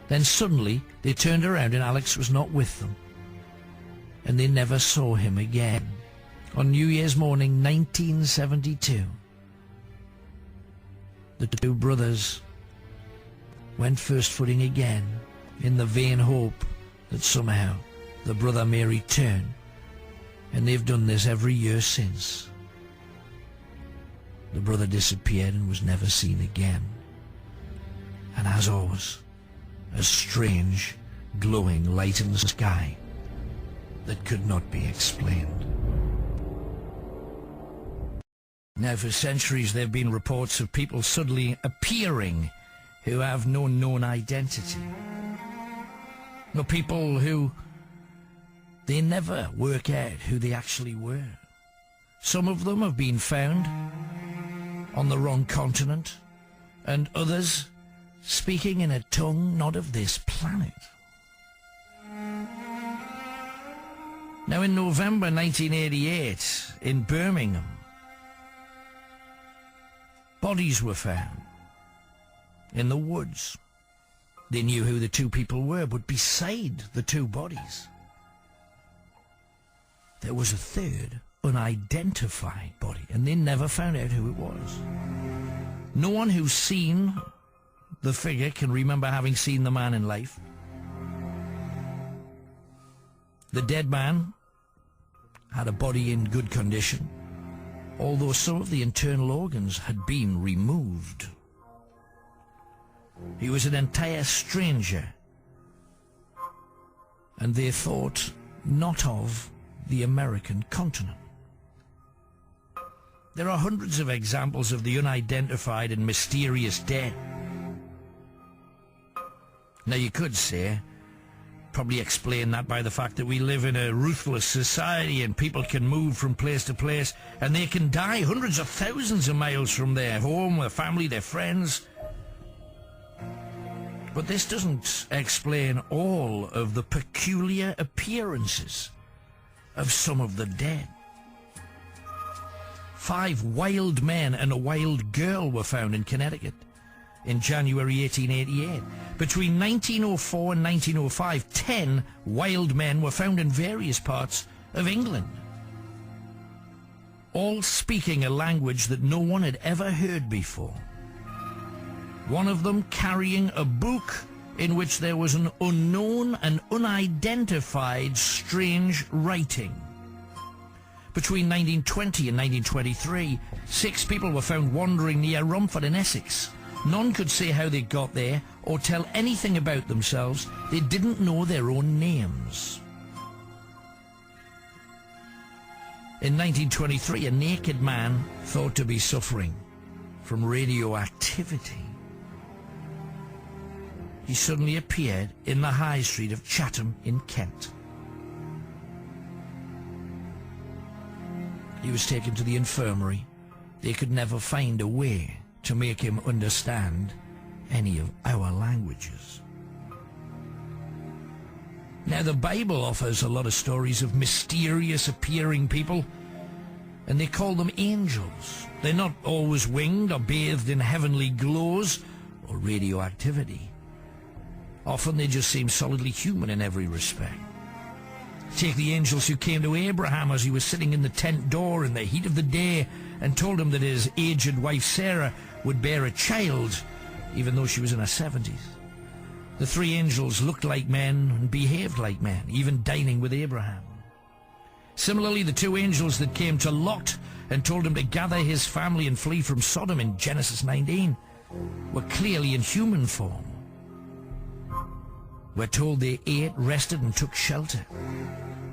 Then suddenly they turned around and Alex was not with them, and they never saw him again. On New Year's morning 1972, the 2 brothers went first footing again in the vain hope that somehow the brother may return, and they've done this every year since. The brother disappeared and was never seen again. And as always, a strange, glowing light in the sky that could not be explained. Now, for centuries, there have been reports of people suddenly appearing who have no known identity. No, people who they never work out who they actually were. Some of them have been found on the wrong continent, and others speaking in a tongue not of this planet. Now, in November 1988, in Birmingham, bodies were found in the woods. They knew who the 2 people were, but beside the 2 bodies, there was a 3rd unidentified body, and they never found out who it was. No one who's seen the figure can remember having seen the man in life. The dead man had a body in good condition, although some of the internal organs had been removed. He was an entire stranger, and they thought not of the American continent. There are hundreds of examples of the unidentified and mysterious dead. Now you could say, probably explain that by the fact that we live in a ruthless society and people can move from place to place and they can die hundreds of thousands of miles from their home, their family, their friends. But this doesn't explain all of the peculiar appearances of some of the dead. 5 wild men and a wild girl were found in Connecticut in January 1888. Between 1904 and 1905, 10 wild men were found in various parts of England, all speaking a language that no one had ever heard before. One of them carrying a book in which there was an unknown and unidentified strange writing. Between 1920 and 1923, 6 people were found wandering near Romford in Essex. None could say how they got there or tell anything about themselves. They didn't know their own names. In 1923, a naked man thought to be suffering from radioactivity. He suddenly appeared in the high street of Chatham in Kent. He was taken to the infirmary. They could never find a way to make him understand any of our languages. Now, the Bible offers a lot of stories of mysterious appearing people, and they call them angels. They're not always winged or bathed in heavenly glows or radioactivity. Often they just seem solidly human in every respect. Take the angels who came to Abraham as he was sitting in the tent door in the heat of the day and told him that his aged wife Sarah would bear a child, even though she was in her 70s. The 3 angels looked like men and behaved like men, even dining with Abraham. Similarly, the 2 angels that came to Lot and told him to gather his family and flee from Sodom in Genesis 19 were clearly in human form. We're told they ate, rested, and took shelter.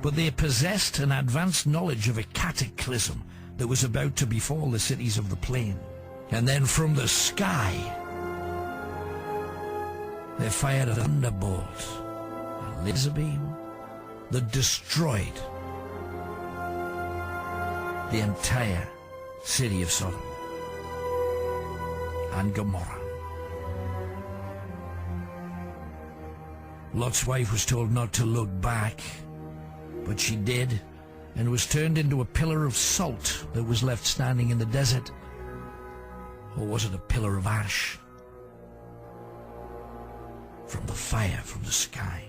But they possessed an advanced knowledge of a cataclysm that was about to befall the cities of the plain. And then from the sky, they fired a thunderbolt, a laser beam, that destroyed the entire city of Sodom and Gomorrah. Lot's wife was told not to look back, but she did, and was turned into a pillar of salt that was left standing in the desert. Or was it a pillar of ash from the fire from the sky?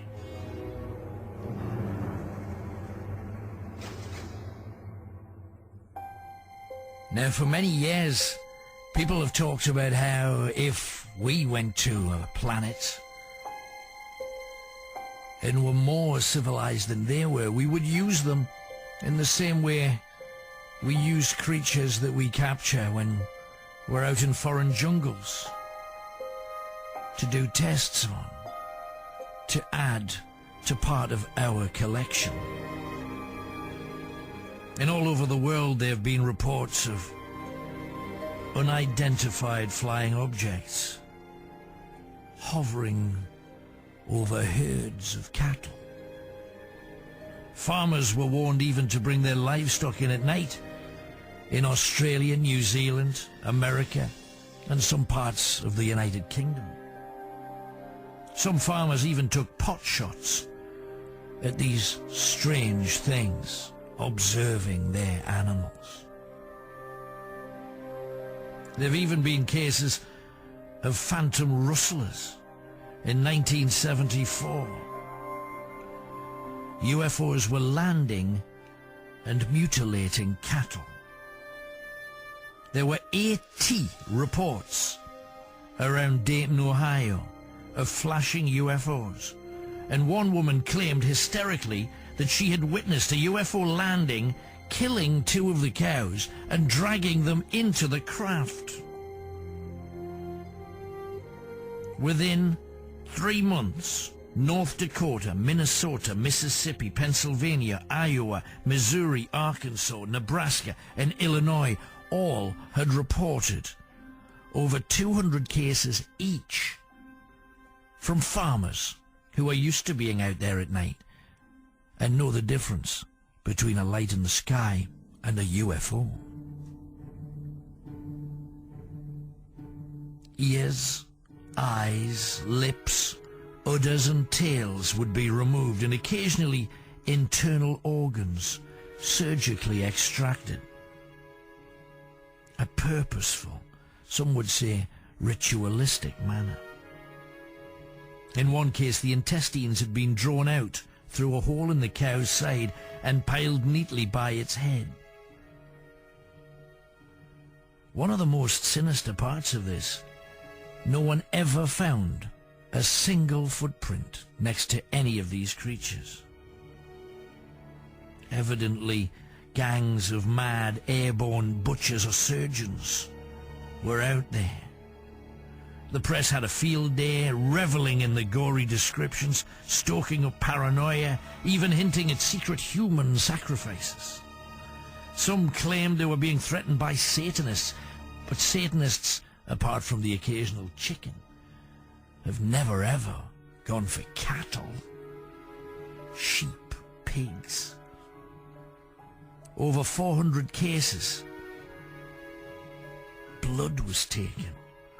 Now, for many years, people have talked about how if we went to a planet and were more civilized than they were, we would use them in the same way we use creatures that we capture when we're out in foreign jungles to do tests on, to add to part of our collection. And all over the world there have been reports of unidentified flying objects hovering over herds of cattle. Farmers were warned even to bring their livestock in at night in Australia, New Zealand, America, and some parts of the United Kingdom. Some farmers even took pot shots at these strange things, observing their animals. There have even been cases of phantom rustlers. In 1974, UFOs were landing and mutilating cattle. There were 80 reports around Dayton, Ohio, of flashing UFOs, and one woman claimed hysterically that she had witnessed a UFO landing, killing 2 of the cows and dragging them into the craft. Within 3 months, North Dakota, Minnesota, Mississippi, Pennsylvania, Iowa, Missouri, Arkansas, Nebraska, and Illinois all had reported over 200 cases each from farmers who are used to being out there at night and know the difference between a light in the sky and a UFO. Ears, eyes, lips, udders and tails would be removed, and occasionally internal organs surgically extracted. A purposeful, some would say ritualistic manner. In one case, the intestines had been drawn out through a hole in the cow's side and piled neatly by its head. One of the most sinister parts of this, no one ever found a single footprint next to any of these creatures. Evidently, gangs of mad airborne butchers or surgeons were out there. The press had a field day, reveling in the gory descriptions, stoking up paranoia, even hinting at secret human sacrifices. Some claimed they were being threatened by Satanists, but Satanists, apart from the occasional chicken, have never ever gone for cattle, sheep, pigs. Over 400 cases. Blood was taken.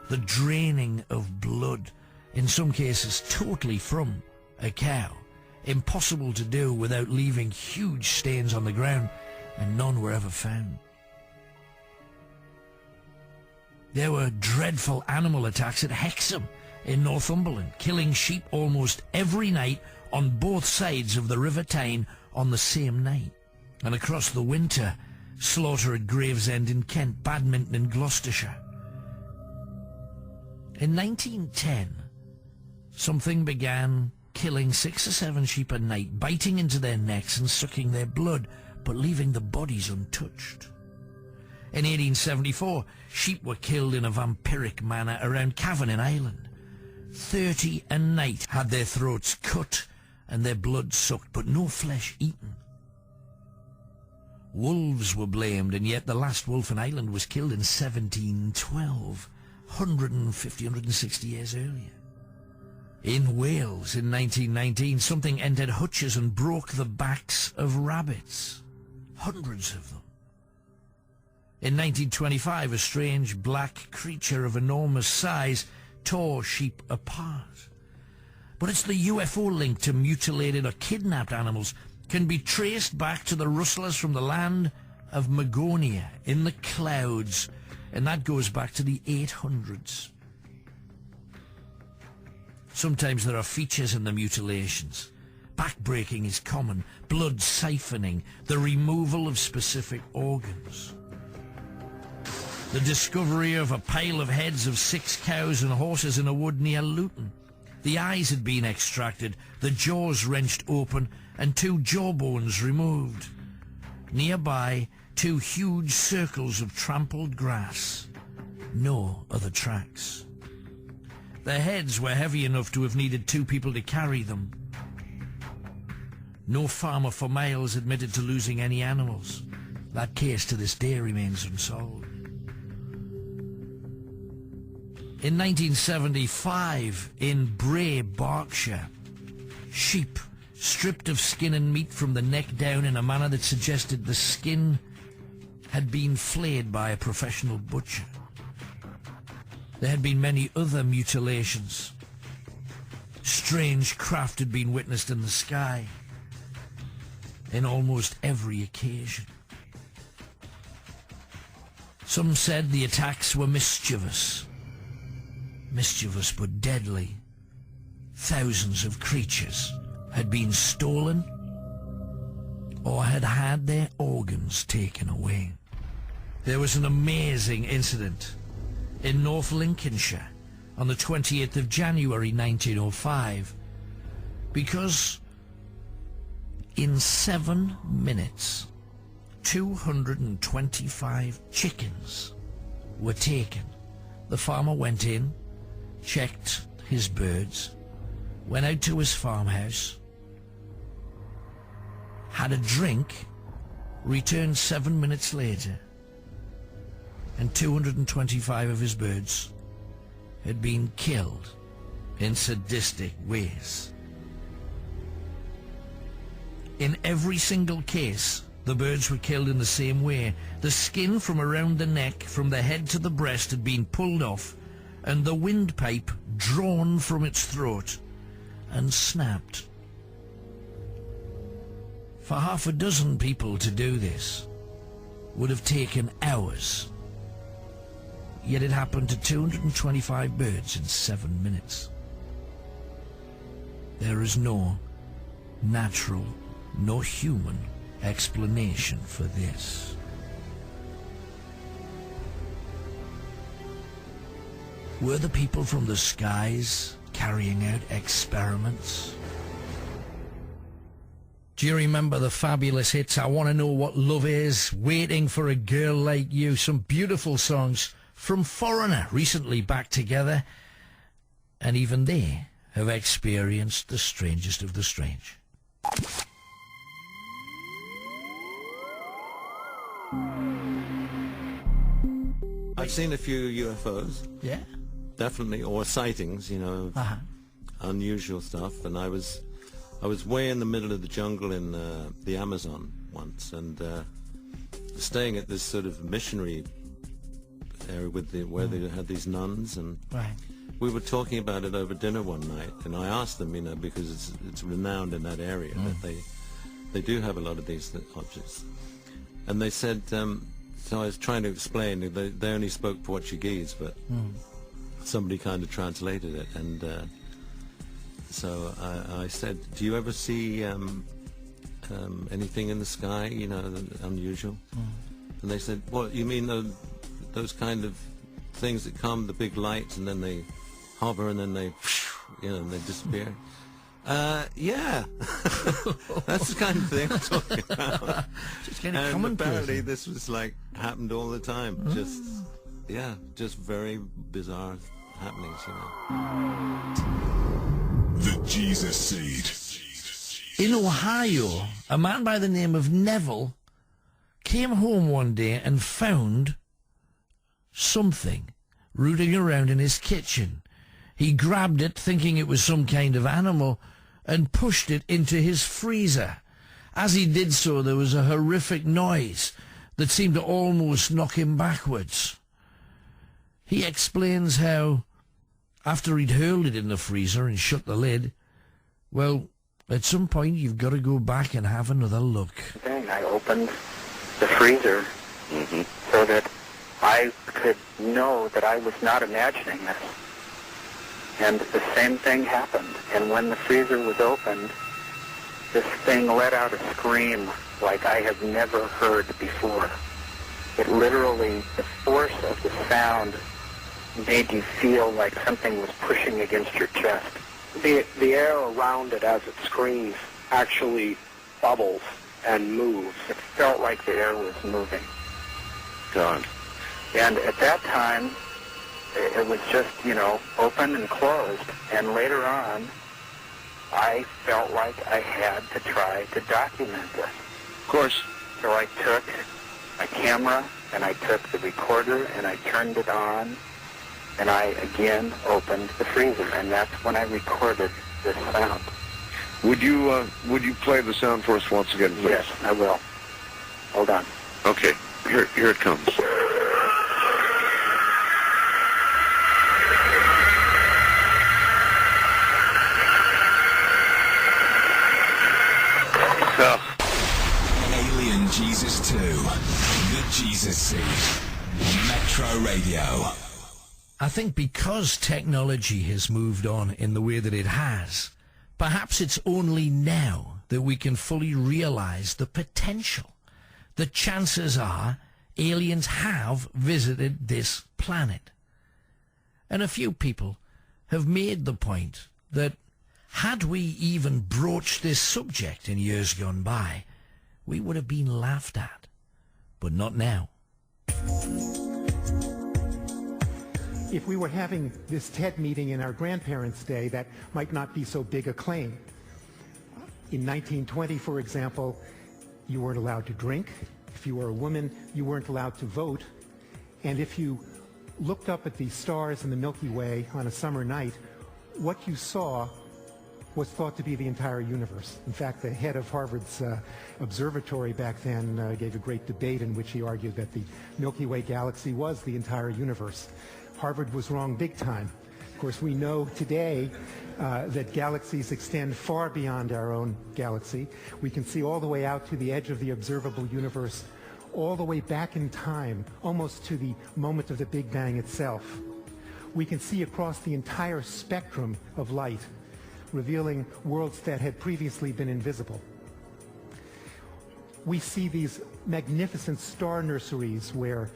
The draining of blood, in some cases totally from a cow. Impossible to do without leaving huge stains on the ground, and none were ever found. There were dreadful animal attacks at Hexham in Northumberland, killing sheep almost every night on both sides of the River Tyne on the same night. And across the winter, slaughter at Gravesend in Kent, Badminton in Gloucestershire. In 1910, something began killing 6 or 7 sheep a night, biting into their necks and sucking their blood, but leaving the bodies untouched. In 1874, sheep were killed in a vampiric manner around Cavan in Ireland. 30 a night had their throats cut and their blood sucked, but no flesh eaten. Wolves were blamed, and yet the last wolf in Ireland was killed in 1712, 160 years earlier. In Wales in 1919, something entered hutches and broke the backs of rabbits, hundreds of them. In 1925, a strange black creature of enormous size tore sheep apart. But it's the UFO link to mutilated or kidnapped animals can be traced back to the rustlers from the land of Magonia in the clouds, and that goes back to the 800s. Sometimes there are features in the mutilations. Backbreaking is common, blood siphoning, the removal of specific organs. The discovery of a pile of heads of 6 cows and horses in a wood near Luton. The eyes had been extracted, the jaws wrenched open, and 2 jawbones removed. Nearby, 2 huge circles of trampled grass. No other tracks. Their heads were heavy enough to have needed 2 people to carry them. No farmer for miles admitted to losing any animals. That case to this day remains unsolved. In 1975, in Bray, Berkshire, sheep stripped of skin and meat from the neck down in a manner that suggested the skin had been flayed by a professional butcher. There had been many other mutilations. Strange craft had been witnessed in the sky in almost every occasion. Some said the attacks were mischievous but deadly. Thousands of creatures had been stolen or had had their organs taken away. There was an amazing incident in North Lincolnshire on the 28th of January 1905, because in 7 minutes 225 chickens were taken. The farmer went in, checked his birds, went out to his farmhouse, had a drink, returned 7 minutes later, and 225 of his birds had been killed in sadistic ways. In every single case, the birds were killed in the same way. The skin from around the neck, from the head to the breast, had been pulled off, and the windpipe drawn from its throat and snapped. For half a dozen people to do this would have taken hours. Yet it happened to 225 birds in 7 minutes. There is no natural, no human explanation for this. Were the people from the skies carrying out experiments? Do you remember the fabulous hits I Want to Know What Love Is, Waiting for a Girl Like You? Some beautiful songs from Foreigner, recently back together, and even they have experienced the strangest of the strange. I've seen a few UFOs. Yeah? Definitely, or sightings, you know, of unusual stuff. And I was way in the middle of the jungle in the Amazon once, and staying at this sort of missionary area with where they had these nuns, and we were talking about it over dinner one night, and I asked them, you know, because it's renowned in that area that they do have a lot of these objects, and they said, so I was trying to explain, they only spoke Portuguese, but somebody kind of translated it, and so I said, do you ever see anything in the sky, you know, unusual? And they said, well, you mean those kind of things that come, the big lights, and then they hover, and then they, you know, and they disappear? Yeah. That's the kind of thing I'm talking about. And apparently this was like, happened all the time. Just very bizarre happenings, you know. The Jesus Seed. In Ohio, a man by the name of Neville came home one day and found something rooting around in his kitchen. He grabbed it, thinking it was some kind of animal, and pushed it into his freezer. As he did so, there was a horrific noise that seemed to almost knock him backwards. He explains how, after he'd hurled it in the freezer and shut the lid, well, at some point you've got to go back and have another look. I opened the freezer so that I could know that I was not imagining this. And the same thing happened. And when the freezer was opened, this thing let out a scream like I have never heard before. It literally, the force of the sound made you feel like something was pushing against your chest. The air around it as it screams actually bubbles and moves. It felt like the air was moving. God. And at that time, it was just, you know, open and closed. And later on, I felt like I had to try to document this. Of course. So I took my camera and I took the recorder and I turned it on and I again opened the freezer, and that's when I recorded this sound. Would you play the sound for us once again, please? Yes, I will. Hold on. Okay. Here it comes. Alien Jesus 2. The Jesus Seed. Metro Radio. I think because technology has moved on in the way that it has, perhaps it's only now that we can fully realize the potential. The chances are aliens have visited this planet. And a few people have made the point that had we even broached this subject in years gone by, we would have been laughed at. But not now. If we were having this TED meeting in our grandparents' day, that might not be so big a claim. In 1920, for example, you weren't allowed to drink. If you were a woman, you weren't allowed to vote. And if you looked up at the stars in the Milky Way on a summer night, what you saw was thought to be the entire universe. In fact, the head of Harvard's observatory back then gave a great debate in which he argued that the Milky Way galaxy was the entire universe. Harvard was wrong big time. Of course, we know today that galaxies extend far beyond our own galaxy. We can see all the way out to the edge of the observable universe, all the way back in time, almost to the moment of the Big Bang itself. We can see across the entire spectrum of light, revealing worlds that had previously been invisible. We see these magnificent star nurseries where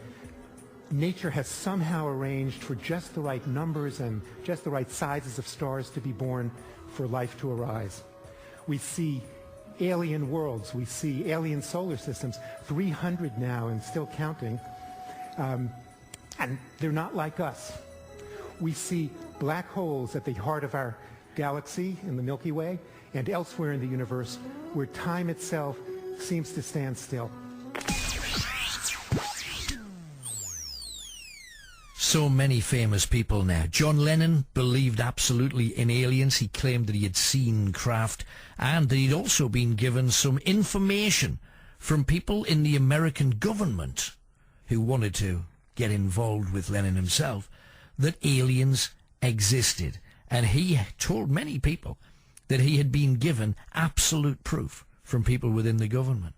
nature has somehow arranged for just the right numbers and just the right sizes of stars to be born for life to arise. We see alien worlds. We see alien solar systems, 300 now and still counting, and they're not like us. We see black holes at the heart of our galaxy in the Milky Way and elsewhere in the universe where time itself seems to stand still. So many famous people now. John Lennon believed absolutely in aliens. He claimed that he had seen craft and that he'd also been given some information from people in the American government who wanted to get involved with Lennon himself, that aliens existed. And he told many people that he had been given absolute proof from people within the government.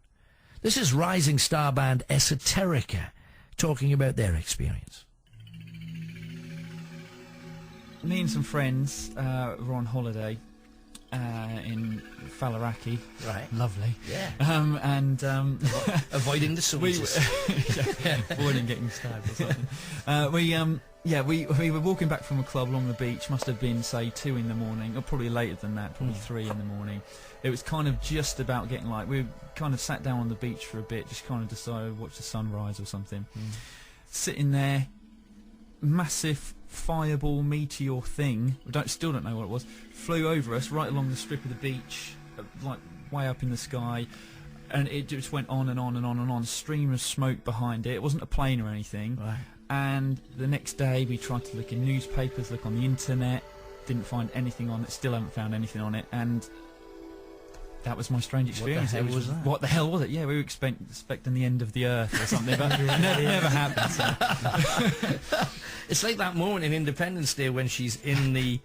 This is rising star band Esoterica talking about their experience. Me and some friends were on holiday in Faliraki. Right. Lovely. Yeah. Avoiding the sun. Avoiding getting stabbed or something. We were walking back from a club along the beach. Must have been, say, 2 in the morning, or probably later than that, probably 3 in the morning. It was kind of just about getting light. We kind of sat down on the beach for a bit, just kind of decided watch the sunrise or something. Sitting there, massive fireball meteor thing, still don't know what it was, flew over us right along the strip of the beach, like way up in the sky, and it just went on and on and on and on, stream of smoke behind it. It wasn't a plane or anything. Right. And the next day we tried to look in newspapers, look on the internet, didn't find anything on it, still haven't found anything on it, and that was my strange experience. What the hell was that? What the hell was it? Yeah, we were expecting the end of the earth or something, but it never happened. So. It's like that moment in Independence Day when she's in the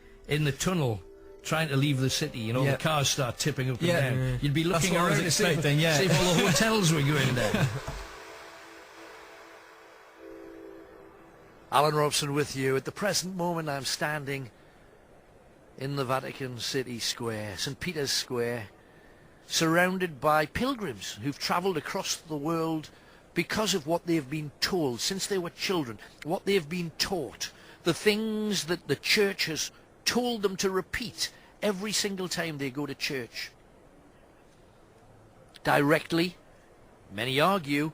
tunnel trying to leave the city, you know, the cars start tipping up and down. You'd be looking around to see if all the hotels were going down. Alan Robson with you. At the present moment I'm standing in the Vatican City Square, St. Peter's Square, surrounded by pilgrims who've travelled across the world because of what they've been told since they were children, what they've been taught, the things that the church has told them to repeat every single time they go to church. Directly, many argue,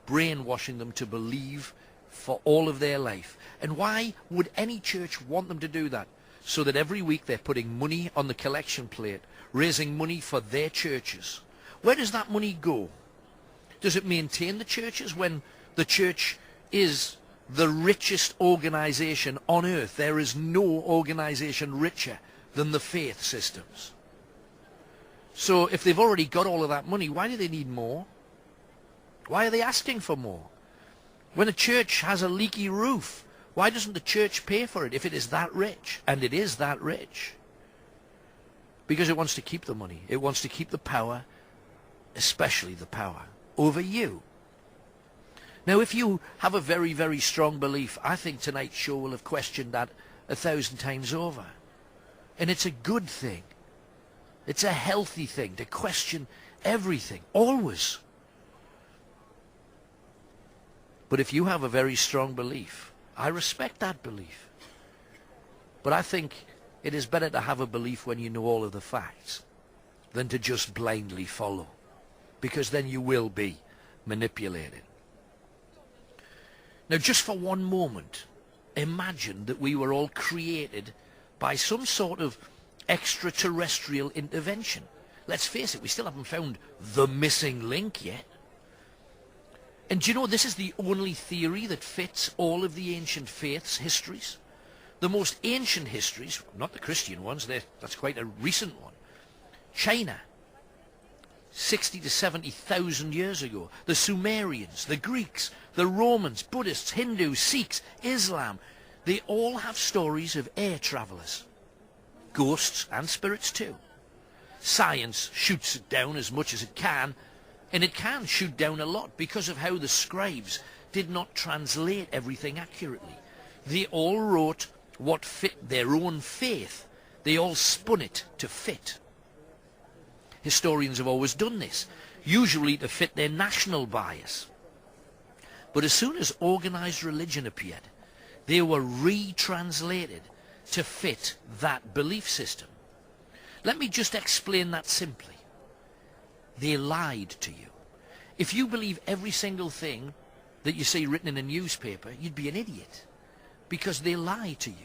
brainwashing them to believe for all of their life. And why would any church want them to do that? So that every week they're putting money on the collection plate, raising money for their churches. Where does that money go? Does it maintain the churches when the church is the richest organisation on earth? There is no organisation richer than the faith systems. So if they've already got all of that money, why do they need more? Why are they asking for more? When a church has a leaky roof, why doesn't the church pay for it if it is that rich? And it is that rich. Because it wants to keep the money. It wants to keep the power, especially the power over you. Now, if you have a very, very strong belief, I think tonight's show will have questioned that 1,000 times over. And it's a good thing. It's a healthy thing to question everything, always. But if you have a very strong belief, I respect that belief. But I think it is better to have a belief when you know all of the facts than to just blindly follow, because then you will be manipulated. Now, just for one moment, imagine that we were all created by some sort of extraterrestrial intervention. Let's face it, we still haven't found the missing link yet. And do you know, this is the only theory that fits all of the ancient faiths' histories. The most ancient histories, not the Christian ones, that's quite a recent one. China, 60 to 70,000 years ago. The Sumerians, the Greeks, the Romans, Buddhists, Hindus, Sikhs, Islam. They all have stories of air travelers. Ghosts and spirits too. Science shoots it down as much as it can, and it can shoot down a lot because of how the scribes did not translate everything accurately. They all wrote what fit their own faith. They all spun it to fit. Historians have always done this, usually to fit their national bias. But as soon as organized religion appeared, they were retranslated to fit that belief system. Let me just explain that simply. They lied to you. If you believe every single thing that you see written in a newspaper, you'd be an idiot, because they lie to you.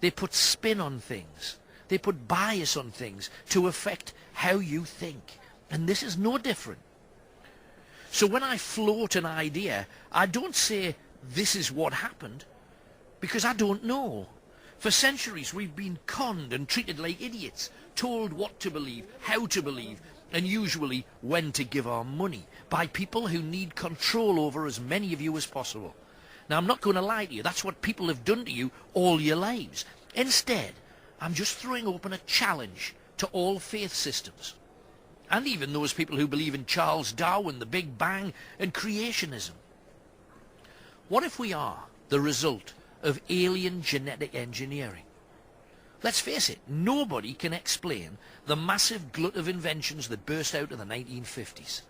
They put spin on things. They put bias on things to affect how you think. And this is no different. So when I float an idea, I don't say this is what happened, because I don't know. For centuries we've been conned and treated like idiots, told what to believe, how to believe, and usually when to give our money, by people who need control over as many of you as possible. Now, I'm not going to lie to you. That's what people have done to you all your lives. Instead, I'm just throwing open a challenge to all faith systems, and even those people who believe in Charles Darwin, the Big Bang, and creationism. What if we are the result of alien genetic engineering? Let's face it, nobody can explain the massive glut of inventions that burst out in the 1950s.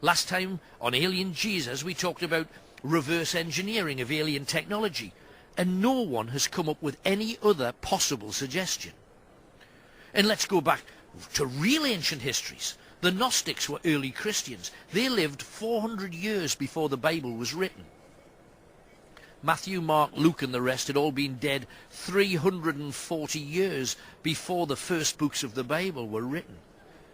Last time on Alien Jesus we talked about reverse engineering of alien technology, and no one has come up with any other possible suggestion. And let's go back to real ancient histories. The Gnostics were early Christians. They lived 400 years before the Bible was written. Matthew, Mark, Luke and the rest had all been dead 340 years before the first books of the Bible were written.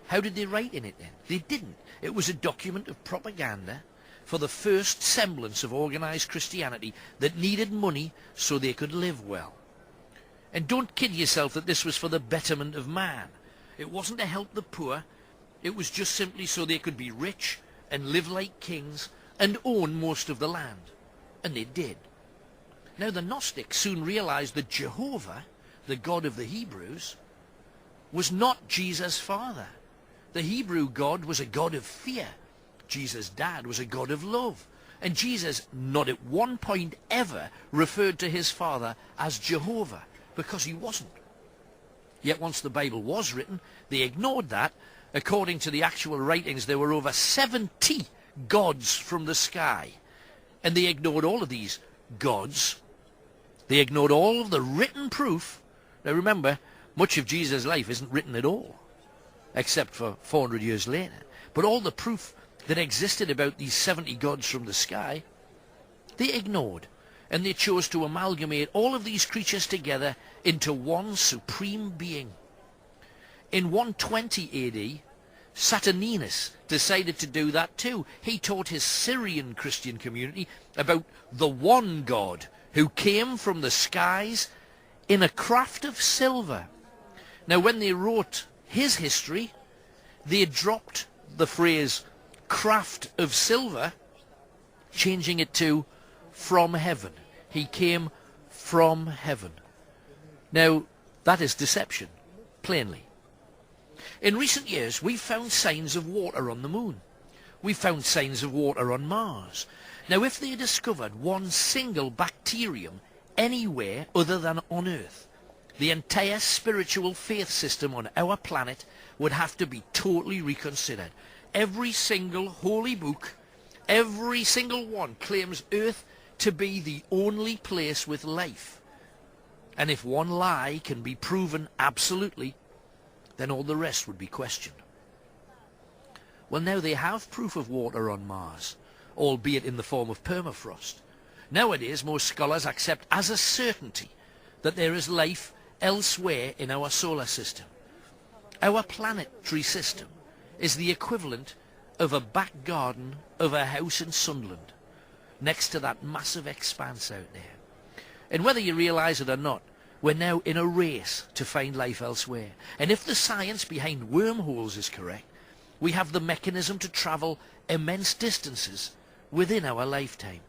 How did they write in it then? They didn't. It was a document of propaganda for the first semblance of organized Christianity that needed money so they could live well. And don't kid yourself that this was for the betterment of man. It wasn't to help the poor. It was just simply so they could be rich and live like kings and own most of the land. And they did. Now the Gnostics soon realized that Jehovah, the God of the Hebrews, was not Jesus' father. The Hebrew God was a God of fear. Jesus' dad was a God of love. And Jesus, not at one point ever, referred to his father as Jehovah, because he wasn't. Yet once the Bible was written, they ignored that. According to the actual writings, there were over 70 gods from the sky. And they ignored all of these gods. They ignored all of the written proof. Now remember, much of Jesus' life isn't written at all, except for 400 years later. But all the proof that existed about these 70 gods from the sky, they ignored. And they chose to amalgamate all of these creatures together into one supreme being. In 120 AD, Saturninus decided to do that too. He taught his Syrian Christian community about the one God who came from the skies in a craft of silver. Now when they wrote his history, they dropped the phrase craft of silver, changing it to from heaven. He came from heaven. Now that is deception, plainly. In recent years, we've found signs of water on the moon. We've found signs of water on Mars. Now, if they discovered one single bacterium anywhere other than on Earth, the entire spiritual faith system on our planet would have to be totally reconsidered. Every single holy book, every single one claims Earth to be the only place with life. And if one lie can be proven absolutely, then all the rest would be questioned. Well, now they have proof of water on Mars, albeit in the form of permafrost. Nowadays, most scholars accept as a certainty that there is life elsewhere in our solar system. Our planetary system is the equivalent of a back garden of a house in Sunderland, next to that massive expanse out there. And whether you realise it or not, we're now in a race to find life elsewhere. And if the science behind wormholes is correct, we have the mechanism to travel immense distances within our lifetime.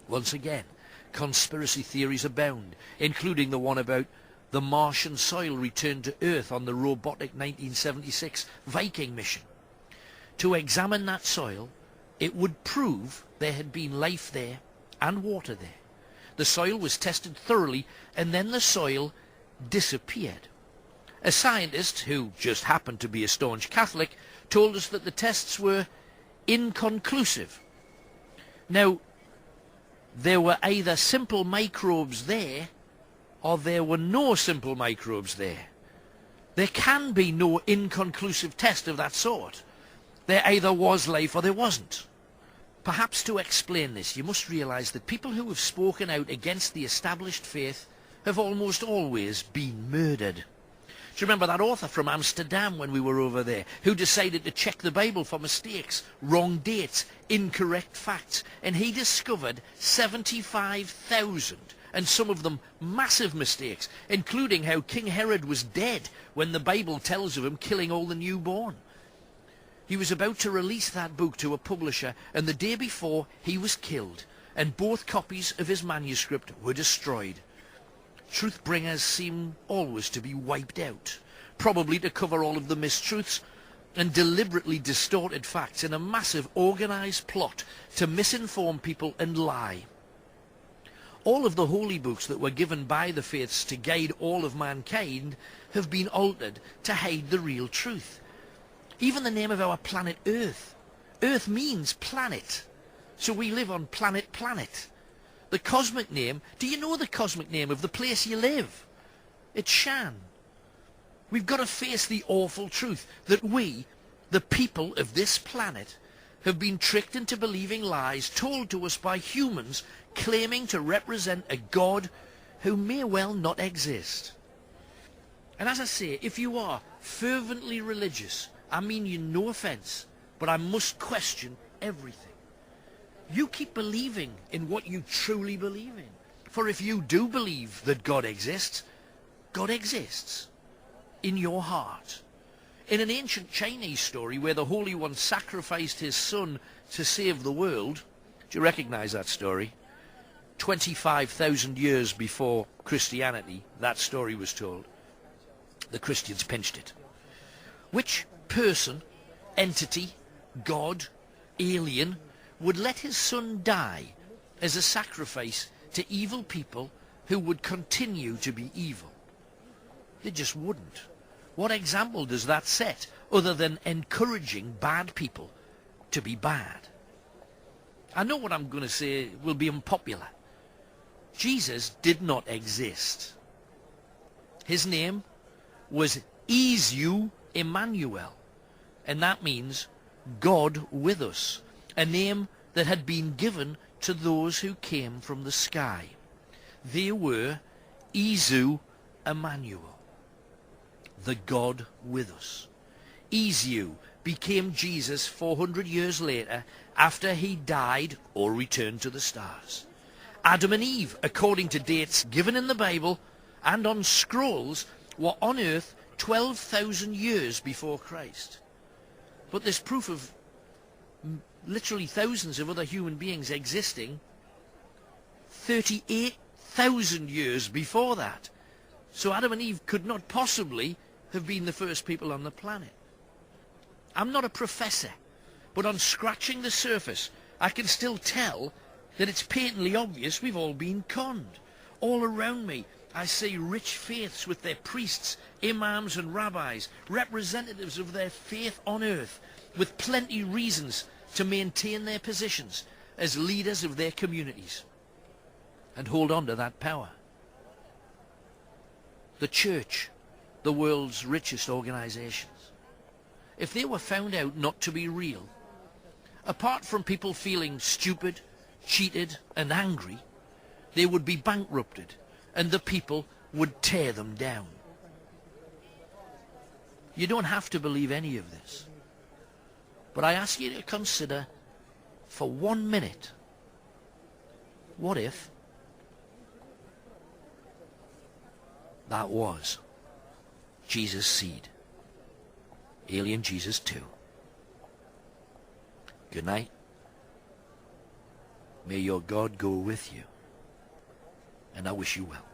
Once again, conspiracy theories abound, including the one about the Martian soil returned to Earth on the robotic 1976 Viking mission. To examine that soil, it would prove there had been life there and water there. The soil was tested thoroughly, and then the soil disappeared. A scientist, who just happened to be a staunch Catholic, told us that the tests were inconclusive. Now, there were either simple microbes there, or there were no simple microbes there. There can be no inconclusive test of that sort. There either was life or there wasn't. Perhaps to explain this, you must realise that people who have spoken out against the established faith have almost always been murdered. Do you remember that author from Amsterdam when we were over there, who decided to check the Bible for mistakes, wrong dates, incorrect facts, and he discovered 75,000, and some of them massive mistakes, including how King Herod was dead when the Bible tells of him killing all the newborn. He was about to release that book to a publisher, and the day before he was killed, and both copies of his manuscript were destroyed. Truth bringers seem always to be wiped out, probably to cover all of the mistruths and deliberately distorted facts in a massive organised plot to misinform people and lie. All of the holy books that were given by the faiths to guide all of mankind have been altered to hide the real truth. Even the name of our planet Earth. Earth means planet, so we live on planet. The cosmic name, do you know the cosmic name of the place you live? It's Shan. We've got to face the awful truth that we, the people of this planet, have been tricked into believing lies told to us by humans claiming to represent a God who may well not exist. And as I say, if you are fervently religious, I mean you no offence, but I must question everything. You keep believing in what you truly believe in. For if you do believe that God exists in your heart. In an ancient Chinese story where the Holy One sacrificed his son to save the world, do you recognize that story? 25,000 years before Christianity, that story was told. The Christians pinched it. Which person, entity, God, alien, would let his son die as a sacrifice to evil people who would continue to be evil? They just wouldn't. What example does that set other than encouraging bad people to be bad? I know what I'm going to say will be unpopular. Jesus did not exist. His name was Isu Emmanuel, and that means God with us, a name that had been given to those who came from the sky. They were Isu Emmanuel, the God with us. Isu became Jesus 400 years later after he died or returned to the stars. Adam and Eve, according to dates given in the Bible and on scrolls, were on earth 12,000 years before Christ. But there's proof of literally thousands of other human beings existing 38,000 years before that. So Adam and Eve could not possibly have been the first people on the planet. I'm not a professor, but on scratching the surface, I can still tell that it's patently obvious we've all been conned. All around me, I see rich faiths with their priests, imams and rabbis, representatives of their faith on earth, with plenty reasons to maintain their positions as leaders of their communities and hold on to that power. The church, the world's richest organizations, if they were found out not to be real, apart from people feeling stupid, cheated and angry, they would be bankrupted and the people would tear them down. You don't have to believe any of this, but I ask you to consider for 1 minute, what if that was Jesus' seed? Alien Jesus 2. Good night. May your God go with you, and I wish you well.